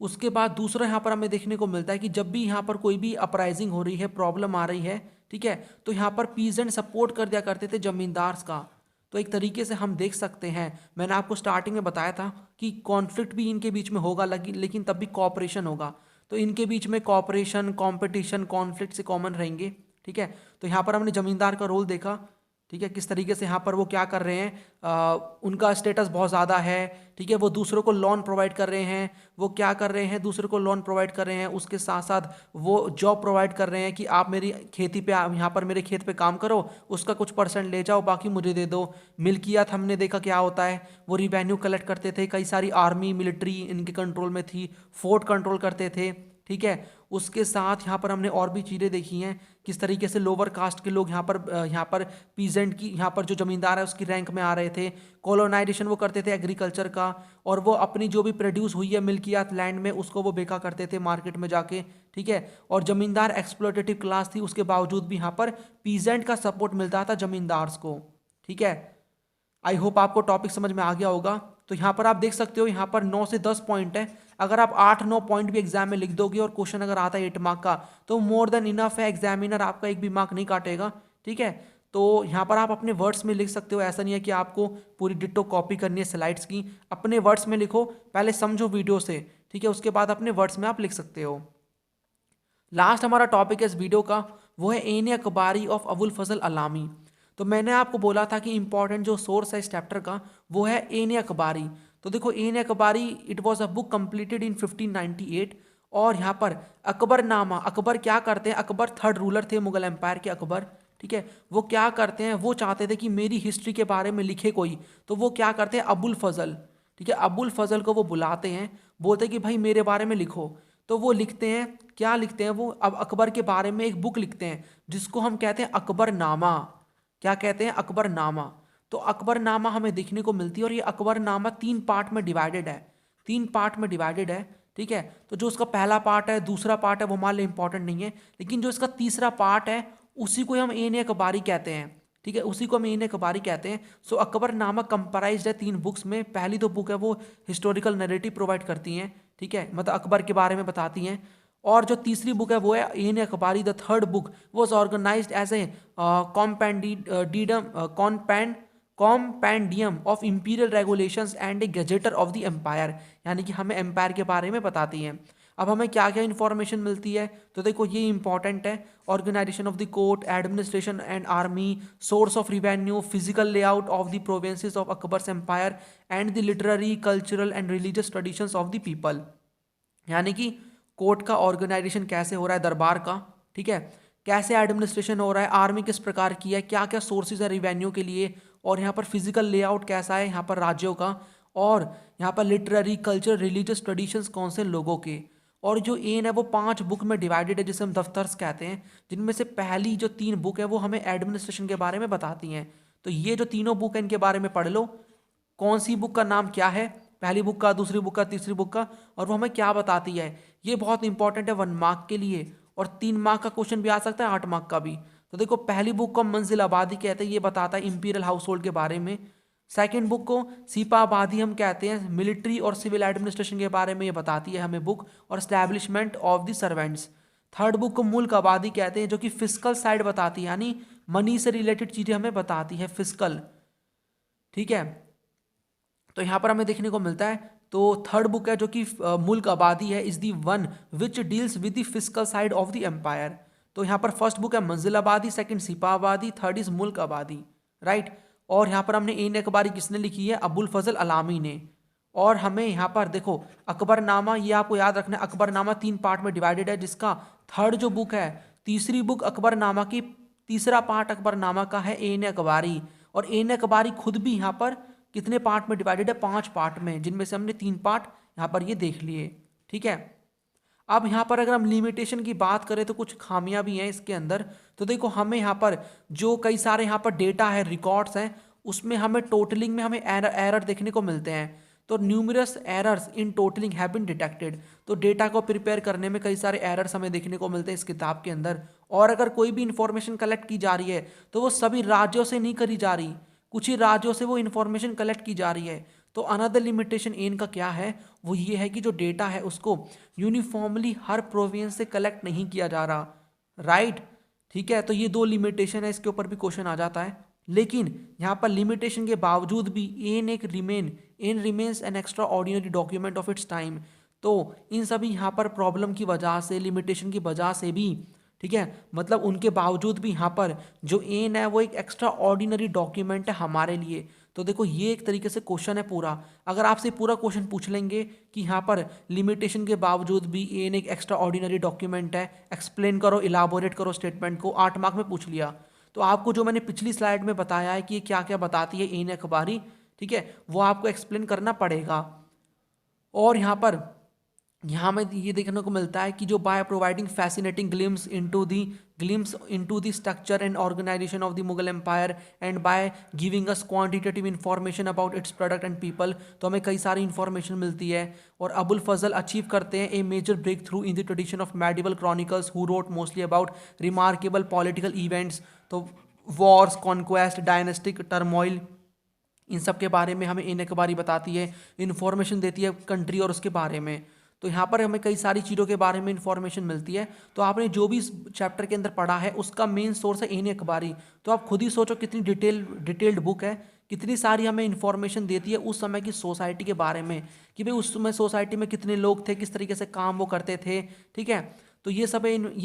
उसके बाद दूसरा यहाँ पर हमें देखने को मिलता है कि जब भी यहाँ पर कोई भी अपराइजिंग हो रही है, प्रॉब्लम आ रही है, ठीक है, तो यहाँ पर पीजेंट सपोर्ट कर दिया करते थे जमींदार का। तो एक तरीके से हम देख सकते हैं, मैंने आपको स्टार्टिंग में बताया था कि कॉन्फ्लिक्ट भी इनके बीच में होगा, लेकिन तब भी कॉपरेशन होगा। तो इनके बीच में कॉपरेशन, कॉम्पिटिशन, कॉन्फ्लिक्ट से कॉमन रहेंगे, ठीक है। तो यहाँ पर हमने जमींदार का रोल देखा, ठीक है, किस तरीके से यहाँ पर वो क्या कर रहे हैं, उनका स्टेटस बहुत ज़्यादा है, ठीक है, वो दूसरों को लोन प्रोवाइड कर रहे हैं, वो क्या कर रहे हैं, दूसरों को लोन प्रोवाइड कर रहे हैं, उसके साथ साथ वो जॉब प्रोवाइड कर रहे हैं कि आप मेरी खेती पे, यहाँ पर मेरे खेत पे काम करो, उसका कुछ % ले जाओ, बाकी मुझे दे दो। मिल्कियत हमने देखा क्या होता है, वो रिवेन्यू कलेक्ट करते थे, कई सारी आर्मी मिलिट्री इनके कंट्रोल में थी, फोर्ट कंट्रोल करते थे, ठीक है। उसके साथ यहाँ पर हमने और भी चीज़ें देखी हैं, किस तरीके से लोअर कास्ट के लोग यहाँ पर पीजेंट की, यहाँ पर जो जमींदार है उसकी रैंक में आ रहे थे। कॉलोनाइजेशन वो करते थे एग्रीकल्चर का, और वो अपनी जो भी प्रोड्यूस हुई है मिल्कियात लैंड में उसको वो बेचा करते थे मार्केट में जाके, ठीक है। और जमींदार एक्सप्लोटेटिव क्लास थी, उसके बावजूद भी यहाँ पर पीजेंट का सपोर्ट मिलता था जमींदार्स को, ठीक है। आई होप आपको टॉपिक समझ में आ गया होगा। तो यहाँ पर आप देख सकते हो, यहाँ पर 9 से 10 पॉइंट है। अगर आप 8-9 पॉइंट भी एग्जाम में लिख दोगे और क्वेश्चन अगर आता है 8 मार्क का, तो मोर देन इनफ है, एग्जामिनर आपका एक भी मार्क नहीं काटेगा, ठीक है। तो यहाँ पर आप अपने वर्ड्स में लिख सकते हो, ऐसा नहीं है कि आपको पूरी डिट्टो कॉपी करनी है स्लाइड्स की, अपने वर्ड्स में लिखो, पहले समझो वीडियो से, ठीक है, उसके बाद अपने वर्ड्स में आप लिख सकते हो। लास्ट हमारा टॉपिक है इस वीडियो का, वो है एन अकबारी ऑफ अबुल फजल अलामी। तो मैंने आपको बोला था कि इंपॉर्टेंट जो सोर्स है इस चैप्टर का वो है एन अकबारी। तो देखो, Ain Akbari it was a book completed in 1598। और यहाँ पर अकबरनामा, अकबर क्या करते हैं, अकबर 3rd रूलर थे मुगल एम्पायर के अकबर, ठीक है। वो क्या करते हैं, वो चाहते थे कि मेरी हिस्ट्री के बारे में लिखे कोई, तो वो क्या करते हैं, अबुल फजल, ठीक है, अबुल फजल को वो बुलाते हैं, बोलते हैं कि भाई मेरे बारे में लिखो। तो वो लिखते हैं, क्या लिखते हैं वो, अब अकबर के बारे में एक बुक लिखते हैं जिसको हम कहते हैं अकबरनामा। क्या कहते हैं, अकबरनामा। तो अकबरनामा हमें देखने को मिलती है, और ये अकबरनामा 3 पार्ट में डिवाइडेड है, 3 पार्ट में डिवाइडेड है, ठीक है। तो जो उसका पहला पार्ट है, दूसरा पार्ट है, वो हमारे लिए इंपॉर्टेंट नहीं है, लेकिन जो इसका तीसरा पार्ट है उसी को हम एन अकबारी कहते हैं, ठीक है, उसी को हम एन अकबारी कहते हैं। सो अकबरनामा कंप्राइज्ड है 3 बुक्स में। पहली 2 बुक है वो हिस्टोरिकल नैरेटिव प्रोवाइड करती हैं, ठीक है, मतलब अकबर के बारे में बताती हैं। और जो तीसरी बुक है वो है Ain Akbari, the 3rd book was organised as a compendium of imperial regulations and a gazetteer of the empire, यानी कि हमें एम्पायर के बारे में बताती हैं। अब हमें क्या क्या इन्फॉर्मेशन मिलती है, तो देखो ये इंपॉर्टेंट है, organisation of the court, administration and army, source of revenue, physical layout of the provinces of Akbar's empire and the literary, cultural and religious traditions of the people, यानी कि कोर्ट का ऑर्गेनाइजेशन कैसे हो रहा है, दरबार का, ठीक है, कैसे एडमिनिस्ट्रेशन हो रहा है, आर्मी किस प्रकार की है, क्या क्या सोर्सेज है रिवेन्यू के लिए, और यहाँ पर फिजिकल लेआउट कैसा है यहाँ पर राज्यों का, और यहाँ पर लिटरेरी, कल्चर, रिलीजियस ट्रेडिशंस कौन से लोगों के। और जो एन है वो 5 बुक में डिवाइडेड है, जिसे हम दफ्तर्स कहते हैं, जिनमें से पहली जो 3 बुक है वो हमें एडमिनिस्ट्रेशन के बारे में बताती हैं। तो ये जो तीनों बुक है इनके बारे में पढ़ लो, कौन सी बुक का नाम क्या है, पहली बुक का, दूसरी बुक का, तीसरी बुक का, और वो हमें क्या बताती है। ये बहुत इंपॉर्टेंट है 1 मार्क के लिए, और 3 मार्क का क्वेश्चन भी आ सकता है, 8 मार्क का भी। तो देखो, पहली बुक को मंजिल आबादी कहते हैं, ये बताता है इंपीरियल हाउस होल्ड के बारे में। सेकेंड बुक को सीपा आबादी हम कहते हैं, मिलिट्री और सिविल एडमिनिस्ट्रेशन के बारे में ये बताती है हमें बुक, और establishment of the servants. Third book को मुल्क आबादी कहते हैं, जो कि फिस्कल साइड बताती है, यानी मनी से रिलेटेड चीजें हमें बताती है, फिस्कल। ठीक है, तो यहाँ पर हमें देखने को मिलता है, तो थर्ड बुक है जो कि मुल्क आबादी है, is the one which deals with the fiscal side of the empire. तो यहाँ पर फर्स्ट बुक है मंजिल आबादी, सेकंड सिपा आबादी, थर्ड इज मुल्क आबादी, राइट। और यहाँ पर हमने एन अकबारी किसने लिखी है, अबुल फजल अलामी ने। और हमें यहाँ पर देखो अकबरनामा, ये आपको याद रखना है, अकबरनामा 3 पार्ट में डिवाइडेड है, जिसका थर्ड जो बुक है, तीसरी बुक अकबरनामा की तीसरा पार्ट अकबरनामा का है एन अकबारी। और एन अकबारी खुद भी यहाँ पर कितने पार्ट में डिवाइडेड है, 5 पार्ट में, जिनमें से हमने 3 पार्ट यहाँ पर ये देख लिए। ठीक है, अब यहाँ पर अगर हम लिमिटेशन की बात करें तो कुछ खामियां भी हैं इसके अंदर। तो देखो हमें यहाँ पर जो कई सारे यहाँ पर डेटा है, रिकॉर्ड्स हैं, उसमें हमें टोटलिंग में हमें एरर देखने को मिलते हैं। तो numerous errors in totalling have been detected. तो डेटा को प्रिपेयर करने में कई सारे एरर्स हमें देखने को मिलते हैं इस किताब के अंदर। और अगर कोई भी इंफॉर्मेशन कलेक्ट की जा रही है तो वो सभी राज्यों से नहीं करी जा रही, कुछ ही राज्यों से वो इंफॉर्मेशन कलेक्ट की जा रही है। तो अनदर लिमिटेशन एन का क्या है, वो ये है कि जो डेटा है उसको यूनिफॉर्मली हर प्रोविंस से कलेक्ट नहीं किया जा रहा, राइट। ठीक है, तो ये 2 लिमिटेशन है, इसके ऊपर भी क्वेश्चन आ जाता है। लेकिन यहाँ पर लिमिटेशन के बावजूद भी an remains an extraordinary document of its time. तो इन सभी यहाँ पर प्रॉब्लम की वजह से, लिमिटेशन की वजह से भी, ठीक है, मतलब उनके बावजूद भी यहाँ पर जो एन है वो एक एक्स्ट्रा ऑर्डिनरी डॉक्यूमेंट है हमारे लिए। तो देखो ये एक तरीके से क्वेश्चन है पूरा। अगर आपसे पूरा क्वेश्चन पूछ लेंगे कि यहाँ पर लिमिटेशन के बावजूद भी एन एक एक्स्ट्रा ऑर्डिनरी डॉक्यूमेंट है, एक्सप्लेन करो, इलाबोरेट करो स्टेटमेंट को, 8 मार्क में पूछ लिया। तो आपको जो मैंने पिछली स्लाइड में बताया है कि ये क्या क्या बताती है एन अखबारी, ठीक है, वो आपको एक्सप्लेन करना पड़ेगा। और यहाँ में ये देखने को मिलता है कि जो by providing fascinating glimpse into the structure and organisation of the Mughal empire and by giving us quantitative information about its product and people, तो हमें कई सारी इंफॉर्मेशन मिलती है। और अबुल फजल अचीव करते हैं a major breakthrough in the tradition of medieval chronicles who wrote mostly about remarkable political events. तो वॉर्स, कॉन्क्वेस्ट, डायनेस्टिक टर्मोइल, इन सब के बारे में हमें इन अखबारी बताती है, इंफॉर्मेशन देती है कंट्री और उसके बारे में। तो यहाँ पर हमें कई सारी चीज़ों के बारे में इंफॉर्मेशन मिलती है। तो आपने जो भी इस चैप्टर के अंदर पढ़ा है उसका मेन सोर्स है एन अखबारी। तो आप खुद ही सोचो कितनी डिटेल्ड बुक है, कितनी सारी हमें इंफॉर्मेशन देती है उस समय की सोसाइटी के बारे में, कि भाई उस समय सोसाइटी में कितने लोग थे, किस तरीके से काम वो करते थे। ठीक है, तो ये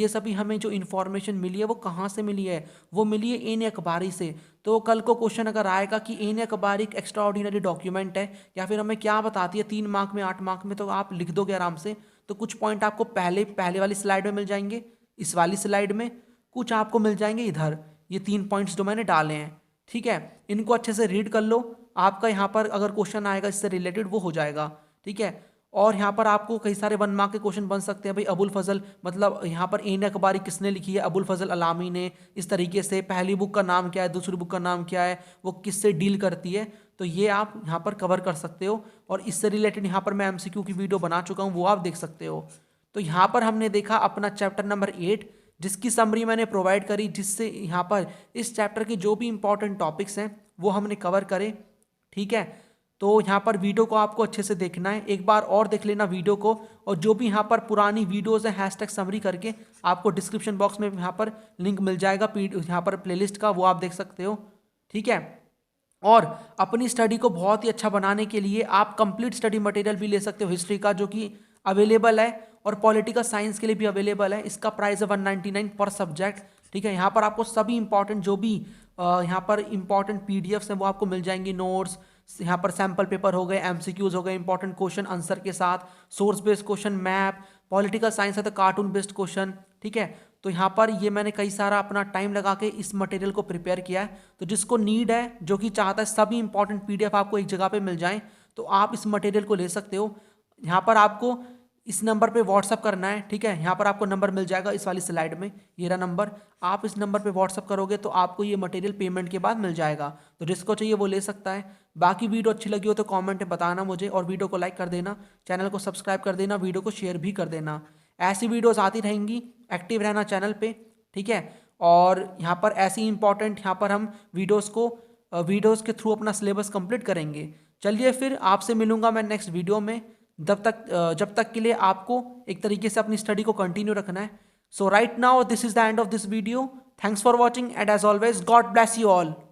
सभी हमें जो इन्फॉर्मेशन मिली है वो कहाँ से मिली है, वो मिली है एन अखबारी से। तो कल को क्वेश्चन अगर आएगा कि एन अखबारी एक एक्स्ट्रा ऑर्डिनरी डॉक्यूमेंट है या फिर हमें क्या बताती है 3 मार्क में, 8 मार्क में, तो आप लिख दोगे आराम से। तो कुछ पॉइंट आपको पहले वाली स्लाइड में मिल जाएंगे, इस वाली स्लाइड में कुछ आपको मिल जाएंगे इधर, ये 3 पॉइंट्स जो मैंने डाले हैं। ठीक है, इनको अच्छे से रीड कर लो, आपका यहाँ पर अगर क्वेश्चन आएगा इससे रिलेटेड वो हो जाएगा। ठीक है, और यहाँ पर आपको कई सारे 1 मार्क के क्वेश्चन बन सकते हैं। भाई अबुल फजल, मतलब यहाँ पर एन अखबारी किसने लिखी है, अबुल फजल अलामी ने। इस तरीके से पहली बुक का नाम क्या है, दूसरी बुक का नाम क्या है, वो किससे डील करती है, तो ये आप यहाँ पर कवर कर सकते हो। और इससे रिलेटेड यहाँ पर मैं एमसीक्यू की वीडियो बना चुका हूँ, वो आप देख सकते हो। तो यहाँ पर हमने देखा अपना चैप्टर नंबर 8, जिसकी समरी मैंने प्रोवाइड करी, जिससे यहाँ पर इस चैप्टर के जो भी इंपॉर्टेंट टॉपिक्स हैं वो हमने कवर करे। ठीक है, तो यहाँ पर वीडियो को आपको अच्छे से देखना है, एक बार और देख लेना वीडियो को। और जो भी यहाँ पर पुरानी वीडियोस हैं हैशटैग समरी करके, आपको डिस्क्रिप्शन बॉक्स में यहाँ पर लिंक मिल जाएगा यहाँ पर प्लेलिस्ट का, वो आप देख सकते हो। ठीक है, और अपनी स्टडी को बहुत ही अच्छा बनाने के लिए आप कंप्लीट स्टडी मटेरियल भी ले सकते हो हिस्ट्री का, जो कि अवेलेबल है, और पॉलिटिकल साइंस के लिए भी अवेलेबल है। इसका प्राइस है 199 पर सब्जेक्ट। ठीक है, यहाँ पर आपको सभी इंपॉर्टेंट जो भी यहाँ पर इंपॉर्टेंट पीडीएफ्स हैं वो आपको मिल जाएंगी, नोट्स, यहाँ पर सैम्पल पेपर हो गए, एमसीक्यूज हो गए, इंपॉर्टेंट क्वेश्चन आंसर के साथ, source based question, map, political science है तो कार्टून बेस्ड क्वेश्चन। ठीक है, तो यहाँ पर ये मैंने कई सारा अपना टाइम लगा के इस मटेरियल को प्रिपेयर किया है। तो जिसको नीड है, जो कि चाहता है सभी इंपॉर्टेंट पीडीएफ आपको एक जगह पे मिल जाए, तो आप इस मटेरियल को ले सकते हो। यहाँ पर आपको इस नंबर पे व्हाट्सअप करना है। ठीक है, यहाँ पर आपको नंबर मिल जाएगा इस वाली स्लाइड में, ये रहा नंबर। आप इस नंबर पे व्हाट्सअप करोगे तो आपको ये मटेरियल पेमेंट के बाद मिल जाएगा। तो जिसको चाहिए वो ले सकता है। बाकी वीडियो अच्छी लगी हो तो कमेंट में बताना मुझे, और वीडियो को लाइक कर देना, चैनल को सब्सक्राइब कर देना, वीडियो को शेयर भी कर देना। ऐसी वीडियोज़ आती रहेंगी, एक्टिव रहना चैनल पर। ठीक है, और यहाँ पर ऐसी इंपॉर्टेंट यहाँ पर हम वीडियोज़ के थ्रू अपना सिलेबस कंप्लीट करेंगे। चलिए फिर आपसे मिलूंगा मैं नेक्स्ट वीडियो में। जब तक के लिए आपको एक तरीके से अपनी स्टडी को कंटिन्यू रखना है। So right now this is the end of this video. Thanks for watching, and as always, God bless you all.